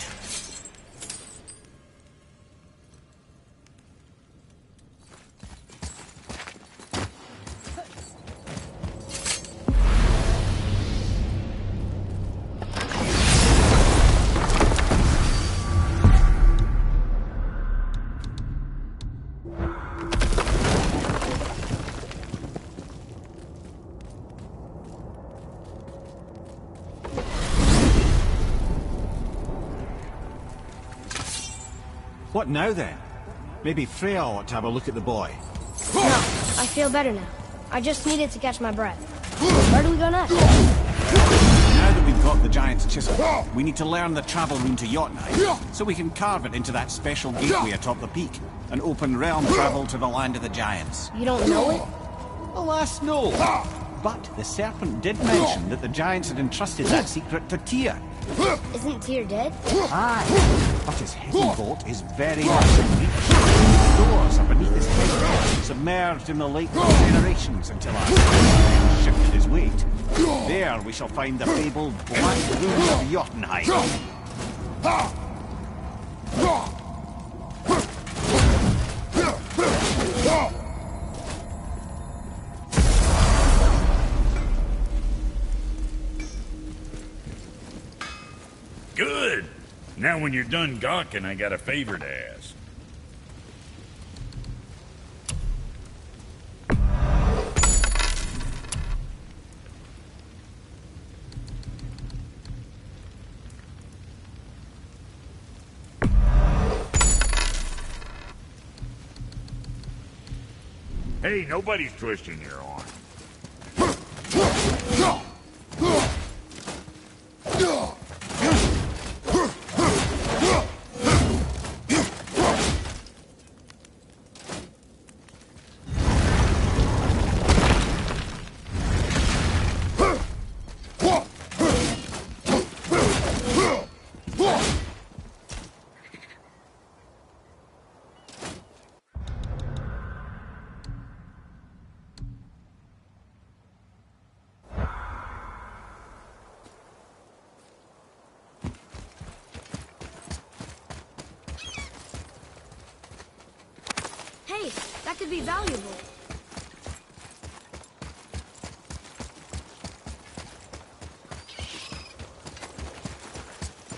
What now then? Maybe Freya ought to have a look at the boy. No, I feel better now. I just needed to catch my breath. Where do we go next? Now that we've got the giant's chisel, we need to learn the travel rune to Jotunheim, so we can carve it into that special gateway atop the peak, and open realm travel to the land of the giants. You don't know it? Alas, no. But the serpent did mention that the giants had entrusted that secret to Tyr. Isn't Tyr dead? Aye, but his hidden vault is very much in reach. The doors are beneath his head, submerged in the lake for generations until our man shifted his weight. There we shall find the fabled Black Rune of Jotunheim. Good! Now when you're done gawking, I got a favor to ask. Hey, nobody's twisting your arm. Hey, that could be valuable.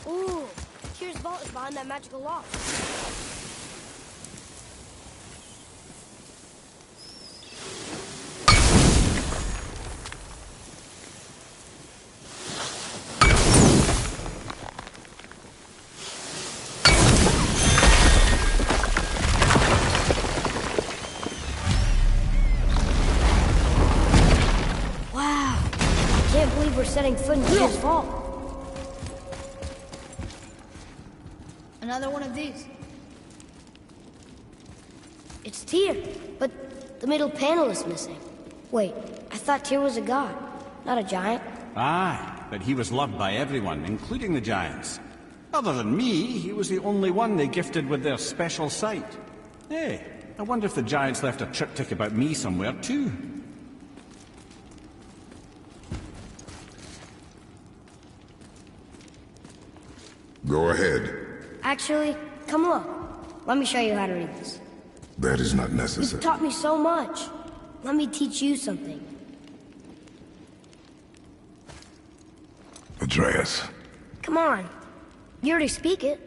Ooh, Tyr's vault is behind that magical lock. We're setting foot in Tyr's vault. Another one of these. It's Tyr, but the middle panel is missing. Wait, I thought Tyr was a god, not a giant. Aye, but he was loved by everyone, including the giants. Other than me, he was the only one they gifted with their special sight. Hey, I wonder if the giants left a triptych about me somewhere too. Go ahead. Actually, come look. Let me show you how to read this. That is not necessary. You've taught me so much. Let me teach you something. Atreus. Come on. You already speak it.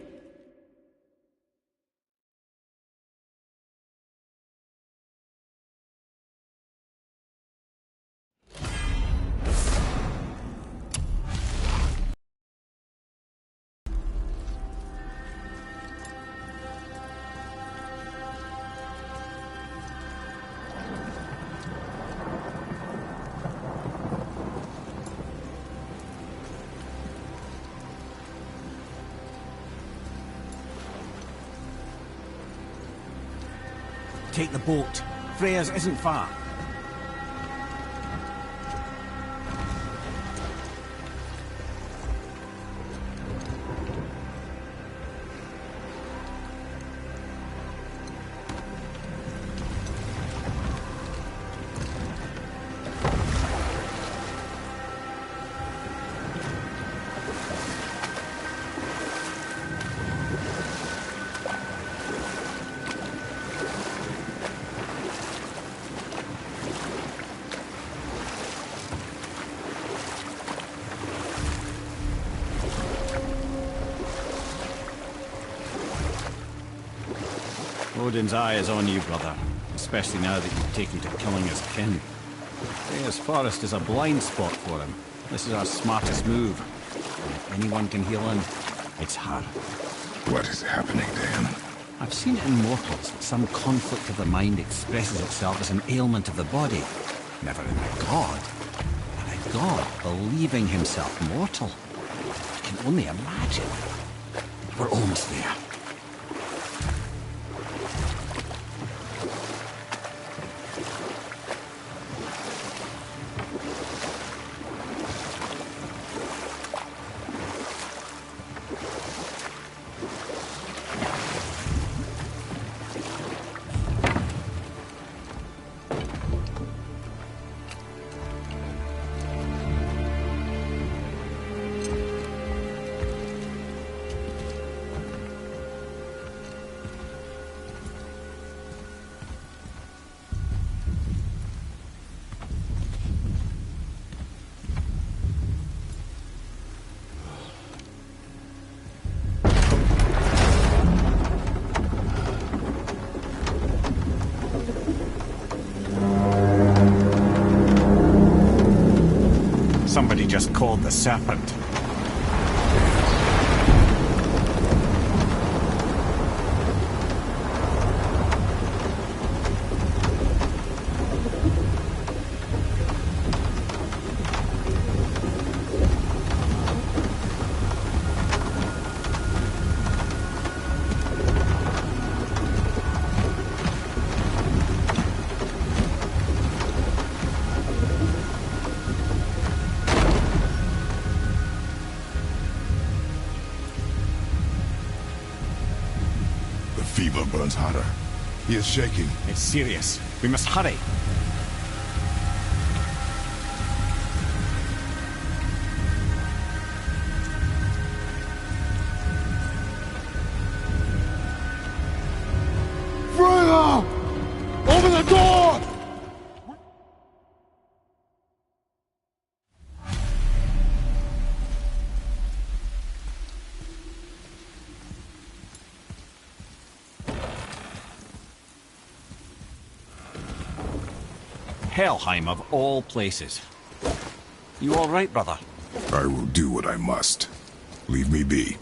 Take the boat. Freya's isn't far. Odin's eye is on you, brother. Especially now that you've taken to killing his kin. Freya's forest is a blind spot for him. This is our smartest move. And if anyone can heal him, it's her. What is happening to him? I've seen it in mortals that some conflict of the mind expresses itself as an ailment of the body. Never in a god. And a god believing himself mortal. I can only imagine. We're almost there. Somebody just called the serpent. Fever burns hotter. He is shaking. It's serious. We must hurry. Freya! Open the door! Helheim of all places. You all right, brother? I will do what I must. Leave me be.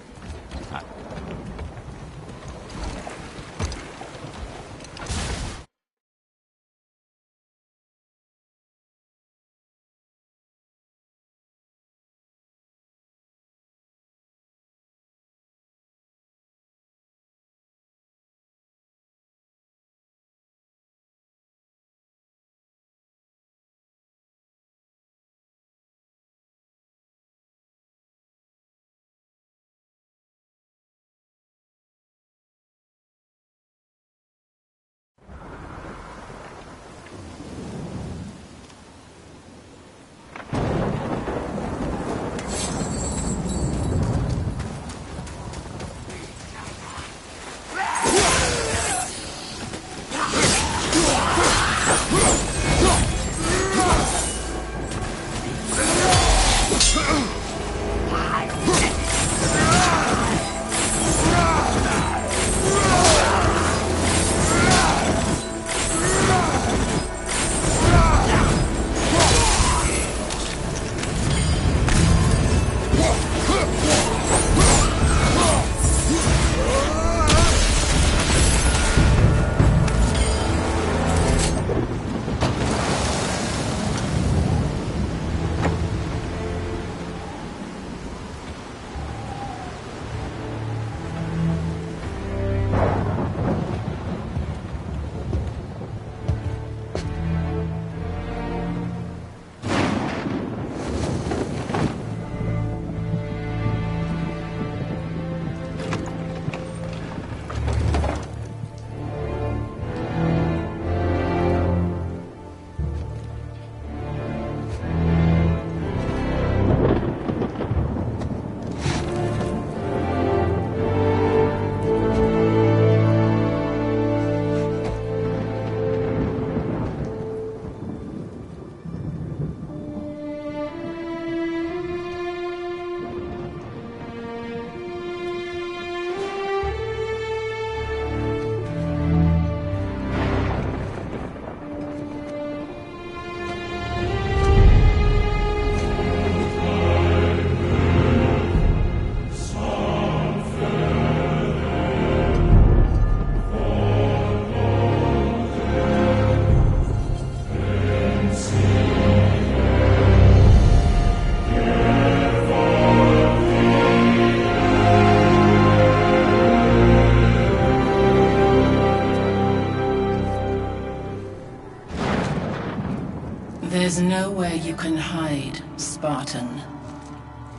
is nowhere you can hide, Spartan.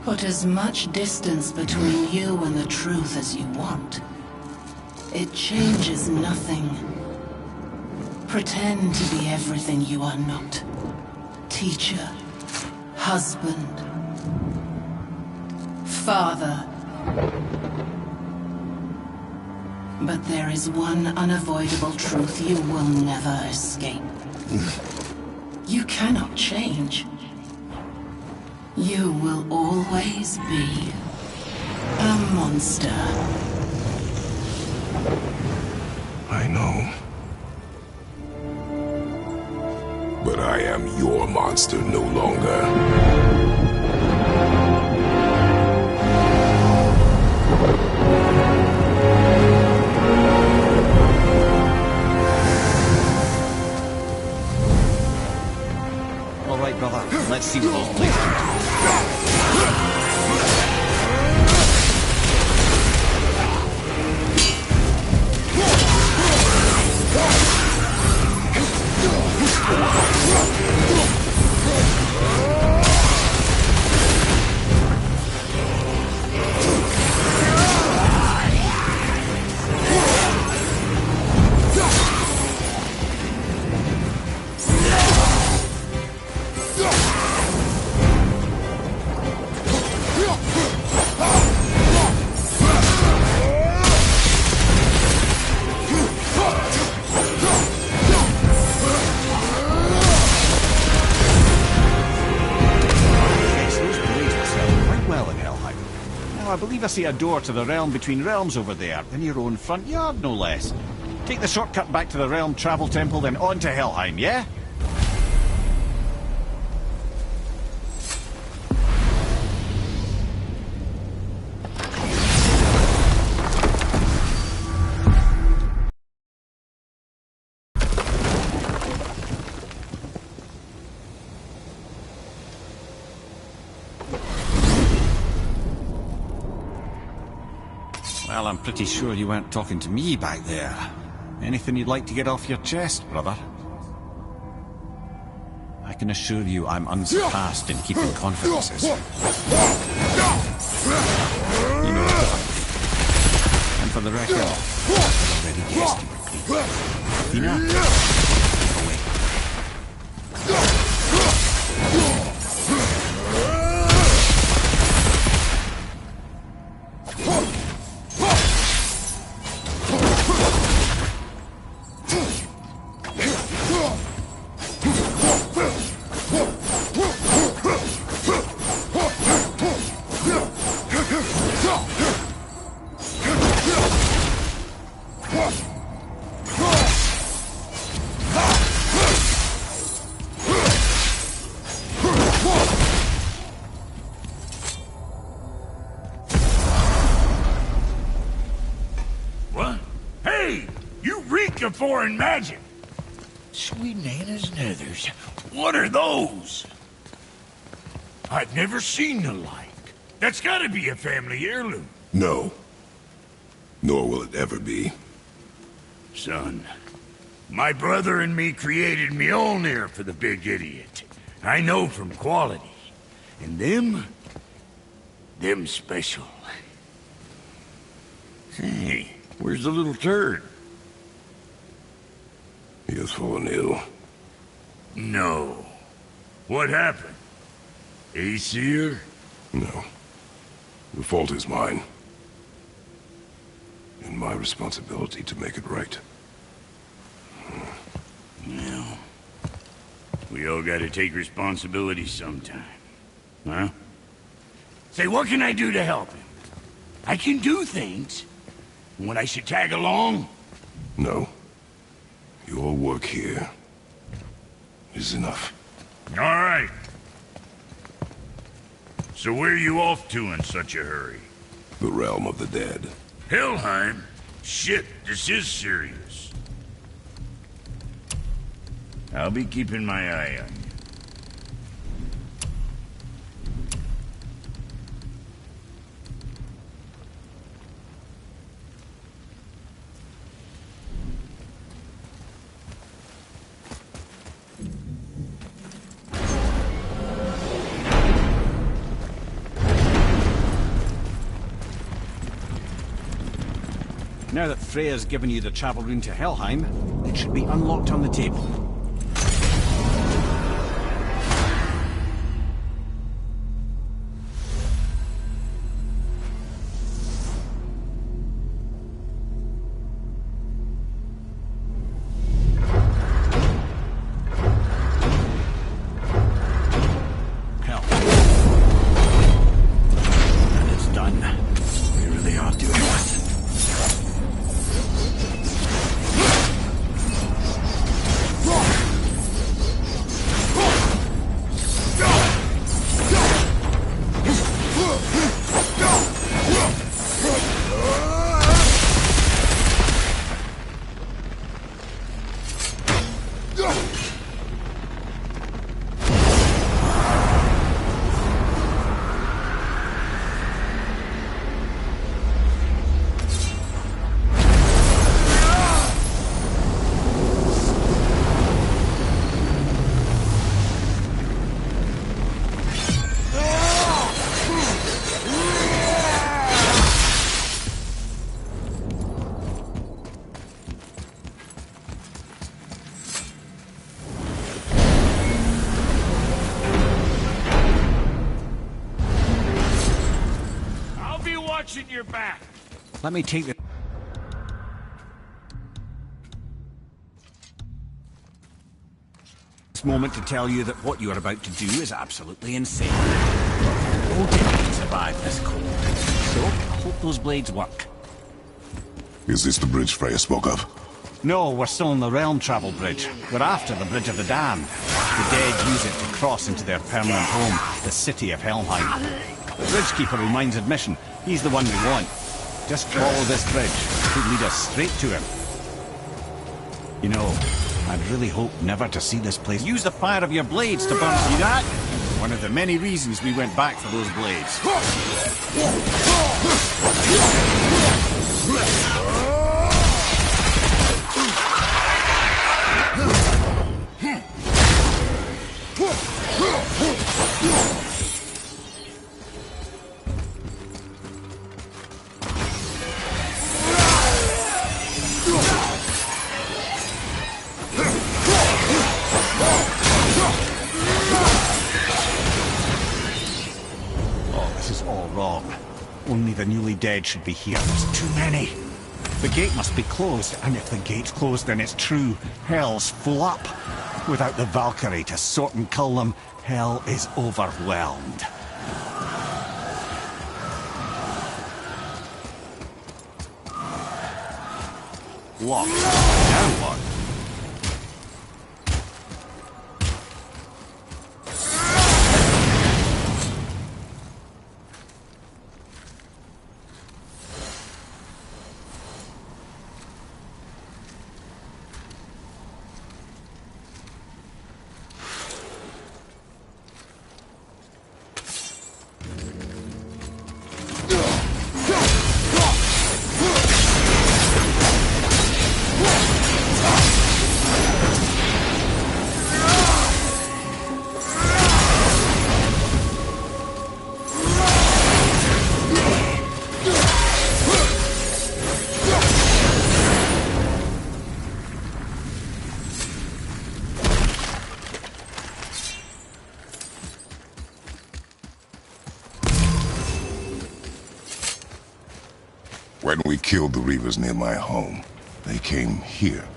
Put as much distance between you and the truth as you want. It changes nothing. Pretend to be everything you are not. Teacher, husband, father. But there is one unavoidable truth you will never escape. You cannot change. You will always be a monster. I know. But I am your monster no longer. All right, brother. Let's see what those blades can do. I believe I see a door to the realm between realms over there, in your own front yard, no less. Take the shortcut back to the realm travel temple, then on to Helheim, yeah? Well, I'm pretty sure you weren't talking to me back there. Anything you'd like to get off your chest, brother? I can assure you I'm unsurpassed in keeping confidences. You know that. And for the record, I've already guessed you were Greek. Athena? Away. of foreign magic. Sweet Nana's nethers. What are those? I've never seen the like. That's gotta be a family heirloom. No. Nor will it ever be. Son, my brother and me created Mjolnir for the big idiot. I know from quality. And them special. Hey, where's the little turd? He has fallen ill. No. What happened? Aesir? No. The fault is mine. And my responsibility to make it right. Well, we all gotta take responsibility sometime. Huh? Say, what can I do to help him? I can do things. When I should tag along? No. Your work here is enough. All right. So where are you off to in such a hurry? The realm of the dead. Helheim? Shit, this is serious. I'll be keeping my eye on you. Now that Freya's given you the travel rune to Helheim, it should be unlocked on the table. Watching your back. Let me take the... this moment to tell you that what you are about to do is absolutely insane. Odin can survive this cold. So, I hope those blades work. Is this the bridge Freya spoke of? No, we're still on the Realm Travel Bridge. We're after the Bridge of the Damned. The dead use it to cross into their permanent home, the city of Helheim. The Bridgekeeper reminds admission. He's the one we want. Just follow this bridge. It could lead us straight to him. You know, I'd really hope never to see this place. Use the fire of your blades to burn. See that? One of the many reasons we went back for those blades. Only the newly dead should be here. There's too many. The gate must be closed, and if the gate's closed, then it's true. Hell's full up. Without the Valkyrie to sort and cull them, hell is overwhelmed. Locked. Now what? When we killed the Reavers near my home, they came here.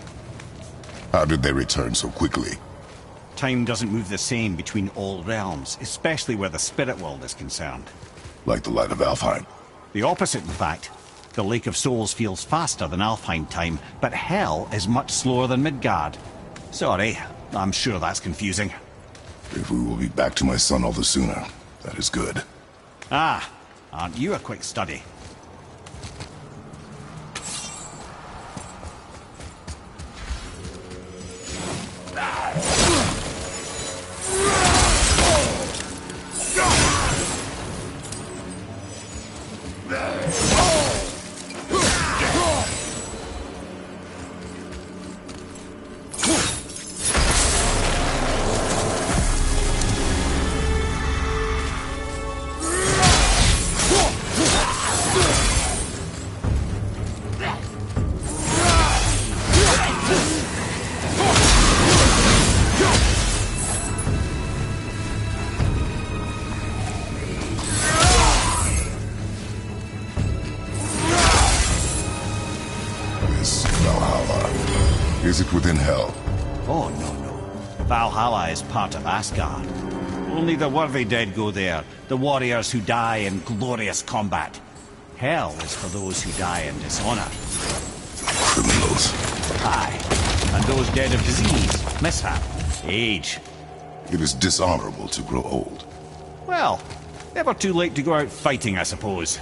How did they return so quickly? Time doesn't move the same between all realms, especially where the spirit world is concerned. Like the light of Alfheim? The opposite, in fact. The Lake of Souls feels faster than Alfheim time, but Hell is much slower than Midgard. Sorry, I'm sure that's confusing. If we will be back to my son all the sooner, that is good. Ah, aren't you a quick study? is Valhalla? Is it within hell? Oh, no. Valhalla is part of Asgard. Only the worthy dead go there, the warriors who die in glorious combat. Hell is for those who die in dishonor. Criminals. Aye. And those dead of disease, mishap, age. It is dishonorable to grow old. Well, never too late to go out fighting, I suppose.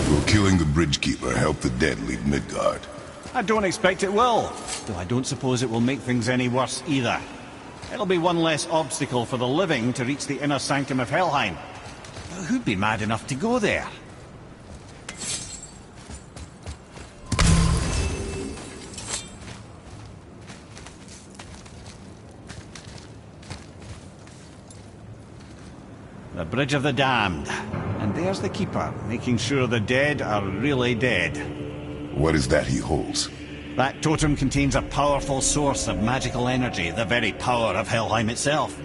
Will killing the Bridgekeeper help the dead leave Midgard? I don't expect it will, though I don't suppose it will make things any worse either. It'll be one less obstacle for the living to reach the inner sanctum of Helheim. Who'd be mad enough to go there? The Bridge of the Damned. And there's the Keeper, making sure the dead are really dead. What is that he holds? That totem contains a powerful source of magical energy, the very power of Helheim itself.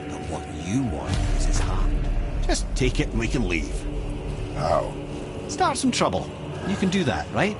But what you want is his heart. Just take it and we can leave. How? Start some trouble. You can do that, right?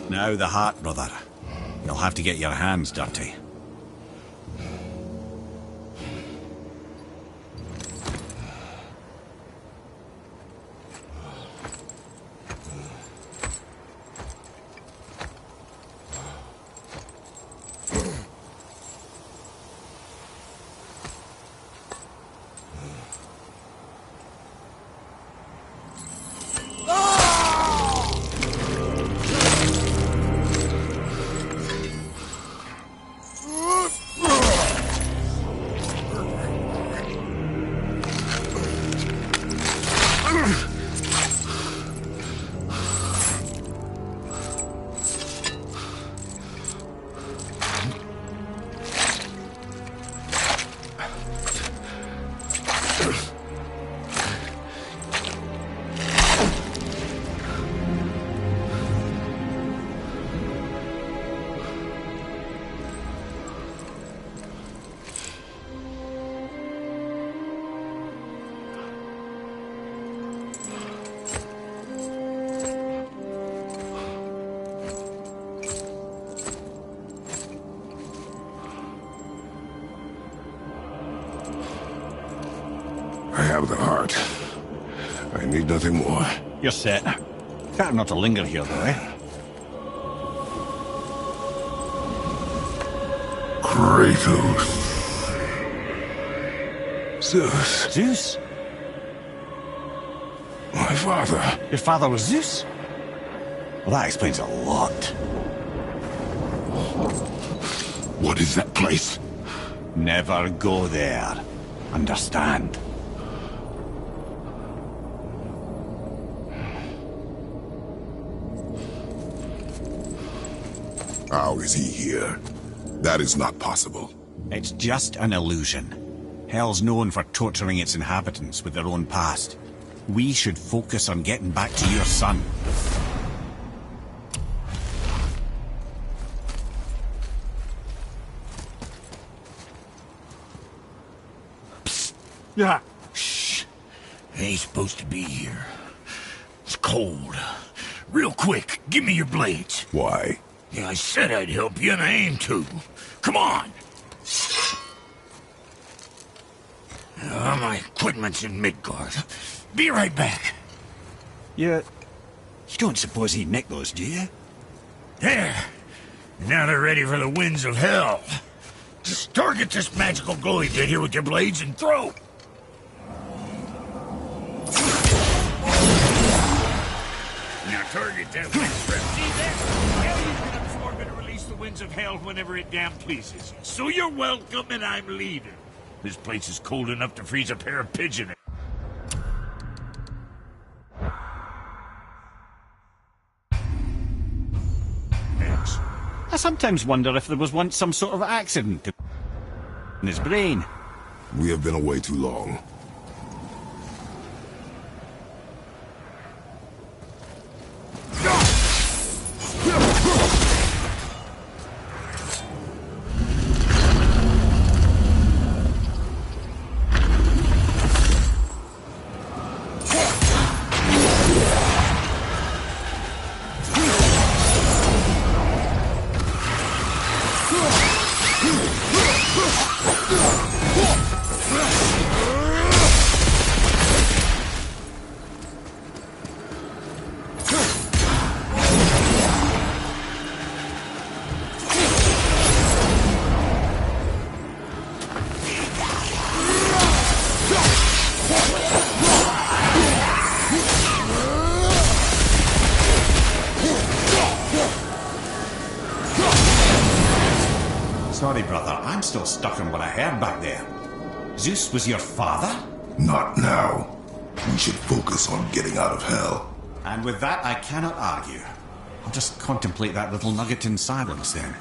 Now the heart, brother. You'll have to get your hands dirty. I have the heart. I need nothing more. You're set. Better not to linger here, though, eh? Kratos. Zeus. Zeus? My father. Your father was Zeus? Well, that explains a lot. What is that place? Never go there. Understand? How is he here? That is not possible. It's just an illusion. Hell's known for torturing its inhabitants with their own past. We should focus on getting back to your son. Psst. Yeah. Shh. Ain't supposed to be here. It's cold. Real quick, give me your blades. Why? Yeah, I said I'd help you, and I aim to. Come on! My equipment's in Midgard. Be right back. You don't suppose he'd nick those, do you? There. Now they're ready for the winds of hell. Just target this magical glowy bit here with your blades and throw. Now target that wind strip. See that? Now you can absorb it and release the winds of hell whenever it damn pleases. So you're welcome and I'm leaving. This place is cold enough to freeze a pair of pigeon. X. I sometimes wonder if there was once some sort of accident in his brain. We have been away too long. Sorry, brother, I'm still stuck on what I heard back there. Zeus was your father? Not now. We should focus on getting out of hell. And with that, I cannot argue. I'll just contemplate that little nugget in silence, then.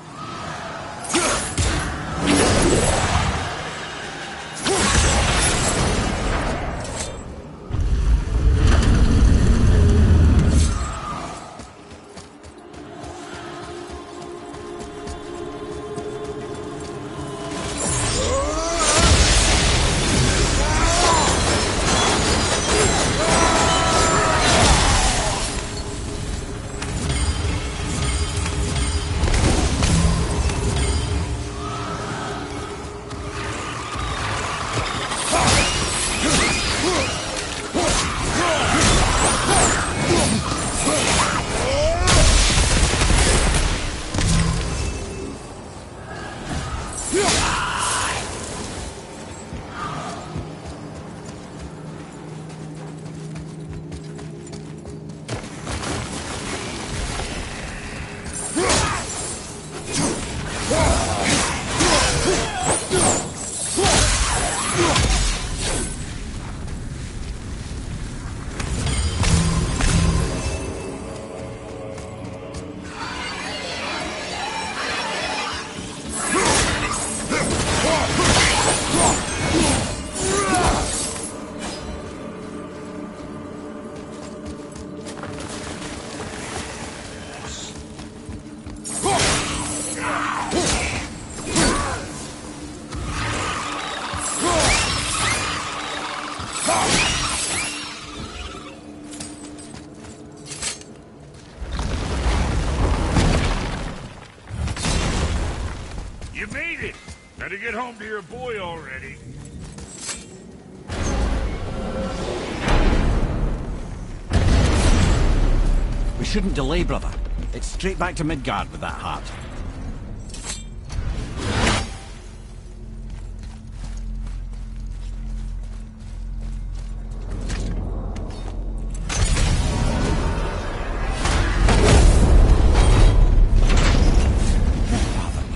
You made it! Better get home to your boy already. We shouldn't delay, brother. It's straight back to Midgard with that heart.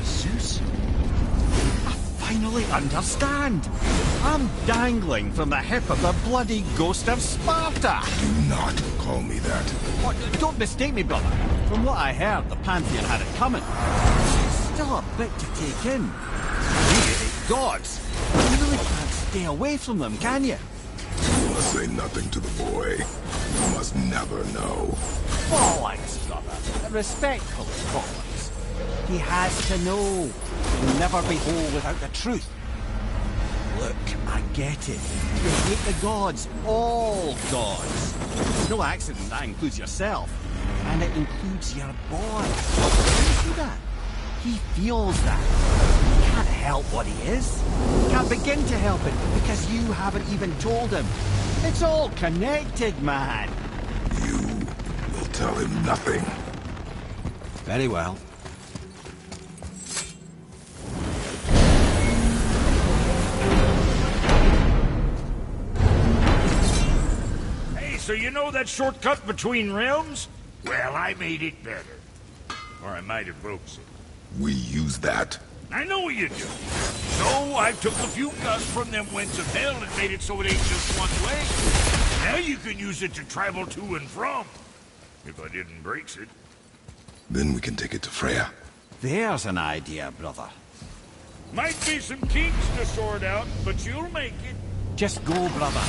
Zeus? I finally understand. I'm dangling from the hip of the bloody ghost of Sparta. Do not call me that. What, don't mistake me, brother. From what I heard, the Pantheon had it coming. It's still a bit to take in. Really, gods. You really can't stay away from them, can you? You must say nothing to the boy. You must never know. Bollocks, brother. Respectfully, bollocks. He has to know. He'll never be whole without the truth. Look, I get it. You hate the gods. All gods. It's no accident that includes yourself. And it includes your boy. Can you see that? He feels that. He can't help what he is. He can't begin to help it because you haven't even told him. It's all connected, man. You will tell him nothing. Very well. So you know that shortcut between realms? Well, I made it better. Or I might have broke it. We use that. I know you do. So I took a few gusts from them winds of hell and made it so it ain't just one way. Now you can use it to travel to and from. If I didn't break it. Then we can take it to Freya. There's an idea, brother. Might be some kinks to sort out, but you'll make it. Just go, brother.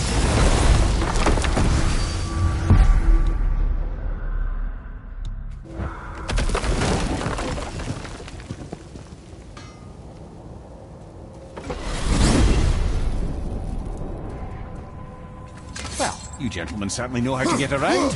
Well, you gentlemen certainly know how to get around.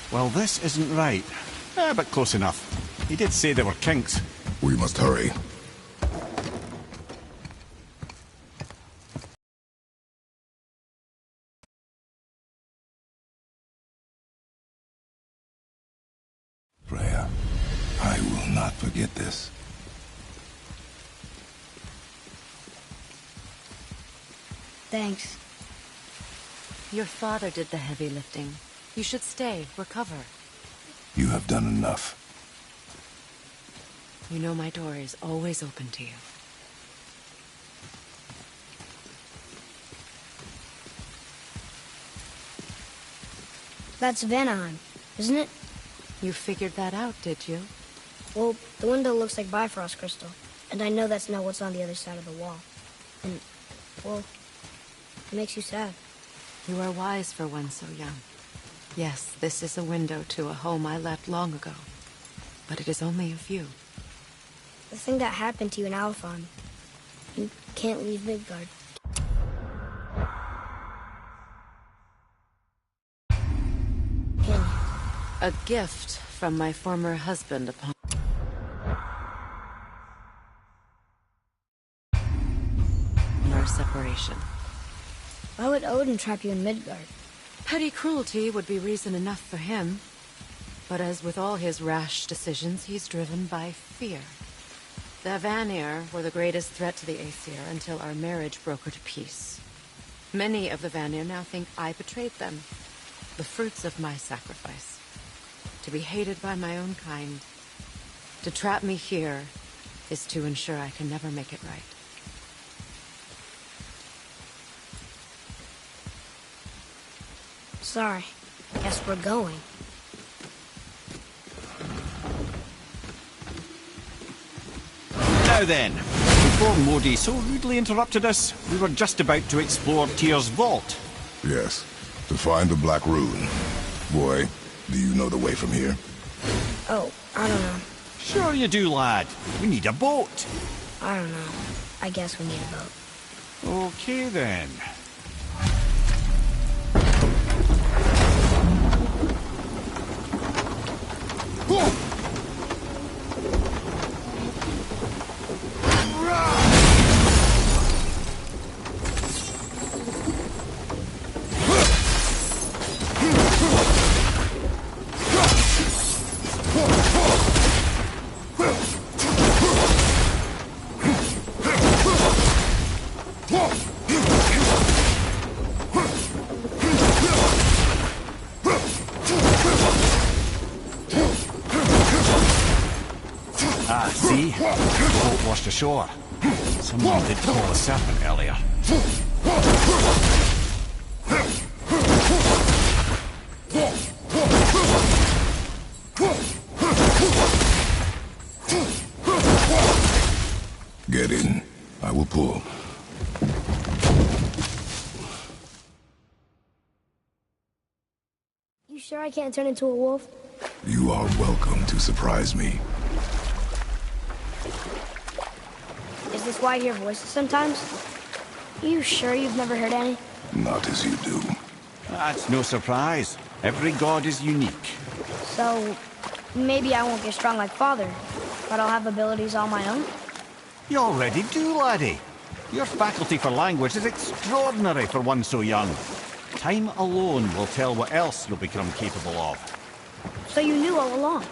Well, this isn't right. But close enough. He did say there were kinks. We must hurry. Freya, I will not forget this. Thanks. Your father did the heavy lifting. You should stay, recover. You have done enough. You know my door is always open to you. That's Vanaheim, isn't it? You figured that out, did you? Well, the window looks like Bifrost crystal, and I know that's not what's on the other side of the wall. And, well, it makes you sad. You are wise for one so young. Yes, this is a window to a home I left long ago, but it is only a view. The thing that happened to you in Alphon, you can't leave Midgard. A gift from my former husband upon our separation. Why would Odin trap you in Midgard? Petty cruelty would be reason enough for him. But as with all his rash decisions, he's driven by fear. The Vanir were the greatest threat to the Aesir until our marriage broke her to peace. Many of the Vanir now think I betrayed them. The fruits of my sacrifice. To be hated by my own kind. To trap me here is to ensure I can never make it right. Sorry. Guess we're going. Now then, before Modi so rudely interrupted us, we were just about to explore Tyr's vault. Yes, to find the Black Rune. Boy, do you know the way from here? Oh, I don't know. Sure you do, lad. We need a boat. I don't know. I guess we need a boat. Okay then. Ah, see? The boat washed ashore. Someone did call a serpent earlier. Get in. I will pull. You sure I can't turn into a wolf? You are welcome to surprise me. Is this why I hear voices sometimes? You sure you've never heard any? Not as you do. That's no surprise. Every god is unique. So, maybe I won't get strong like Father, but I'll have abilities all my own? You already do, laddie. Your faculty for language is extraordinary for one so young. Time alone will tell what else you'll become capable of. So you knew all along?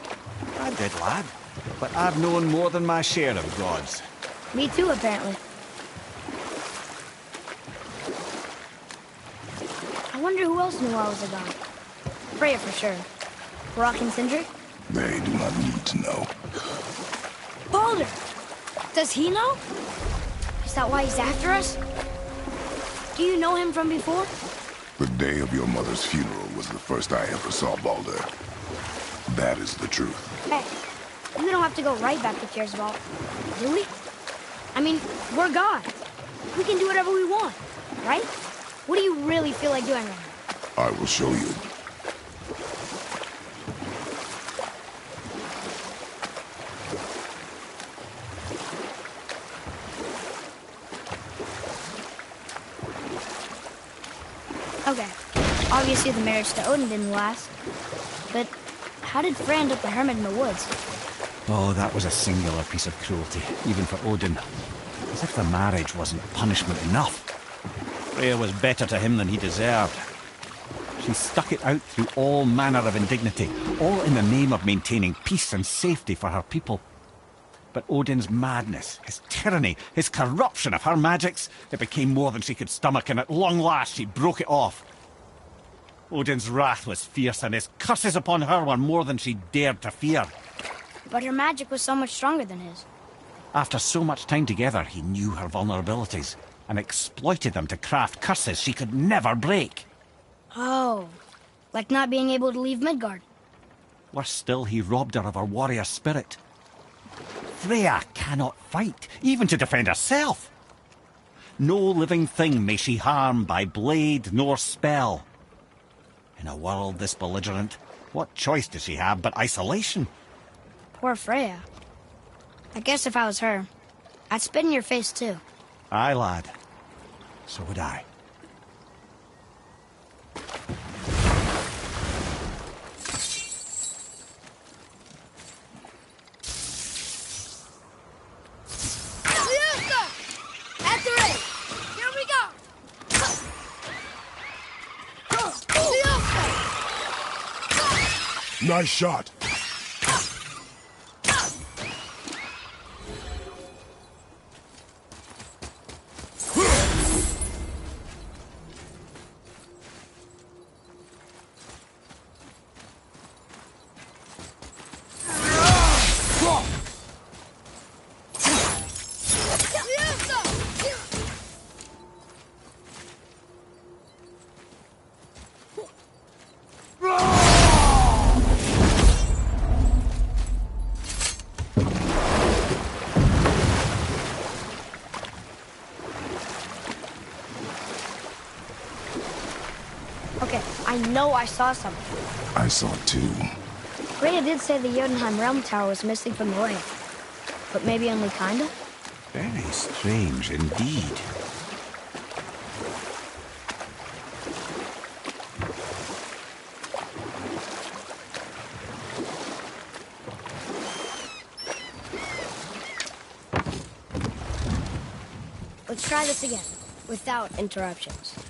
I did, lad. But I've known more than my share of gods. Me too, apparently. I wonder who else knew I was a god. Freya for sure. Brock and Sindri? They do not need to know. Baldur! Does he know? Is that why he's after us? Do you know him from before? The day of your mother's funeral was the first I ever saw Baldur. That is the truth. Hey, we don't have to go right back to Tyr's vault, do we? I mean, we're gods. We can do whatever we want, right? What do you really feel like doing right now? I will show you. Okay, obviously the marriage to Odin didn't last, but how did Frey end up a hermit in the woods? Oh, that was a singular piece of cruelty, even for Odin. As if the marriage wasn't punishment enough. Freya was better to him than he deserved. She stuck it out through all manner of indignity, all in the name of maintaining peace and safety for her people. But Odin's madness, his tyranny, his corruption of her magics, it became more than she could stomach, and at long last she broke it off. Odin's wrath was fierce, and his curses upon her were more than she dared to fear. But her magic was so much stronger than his. After so much time together, he knew her vulnerabilities, and exploited them to craft curses she could never break. Oh, like not being able to leave Midgard. Worse still, he robbed her of her warrior spirit. Freya cannot fight, even to defend herself. No living thing may she harm by blade nor spell. In a world this belligerent, what choice does she have but isolation? Poor Freya. I guess if I was her, I'd spit in your face too. Aye, lad. So would I. At the ready! Here we go! Nice shot. I know I saw something. I saw it too. Rhea did say the Jotunheim Realm Tower was missing from the lake. But maybe only kinda? Very strange indeed. Let's try this again, without interruptions.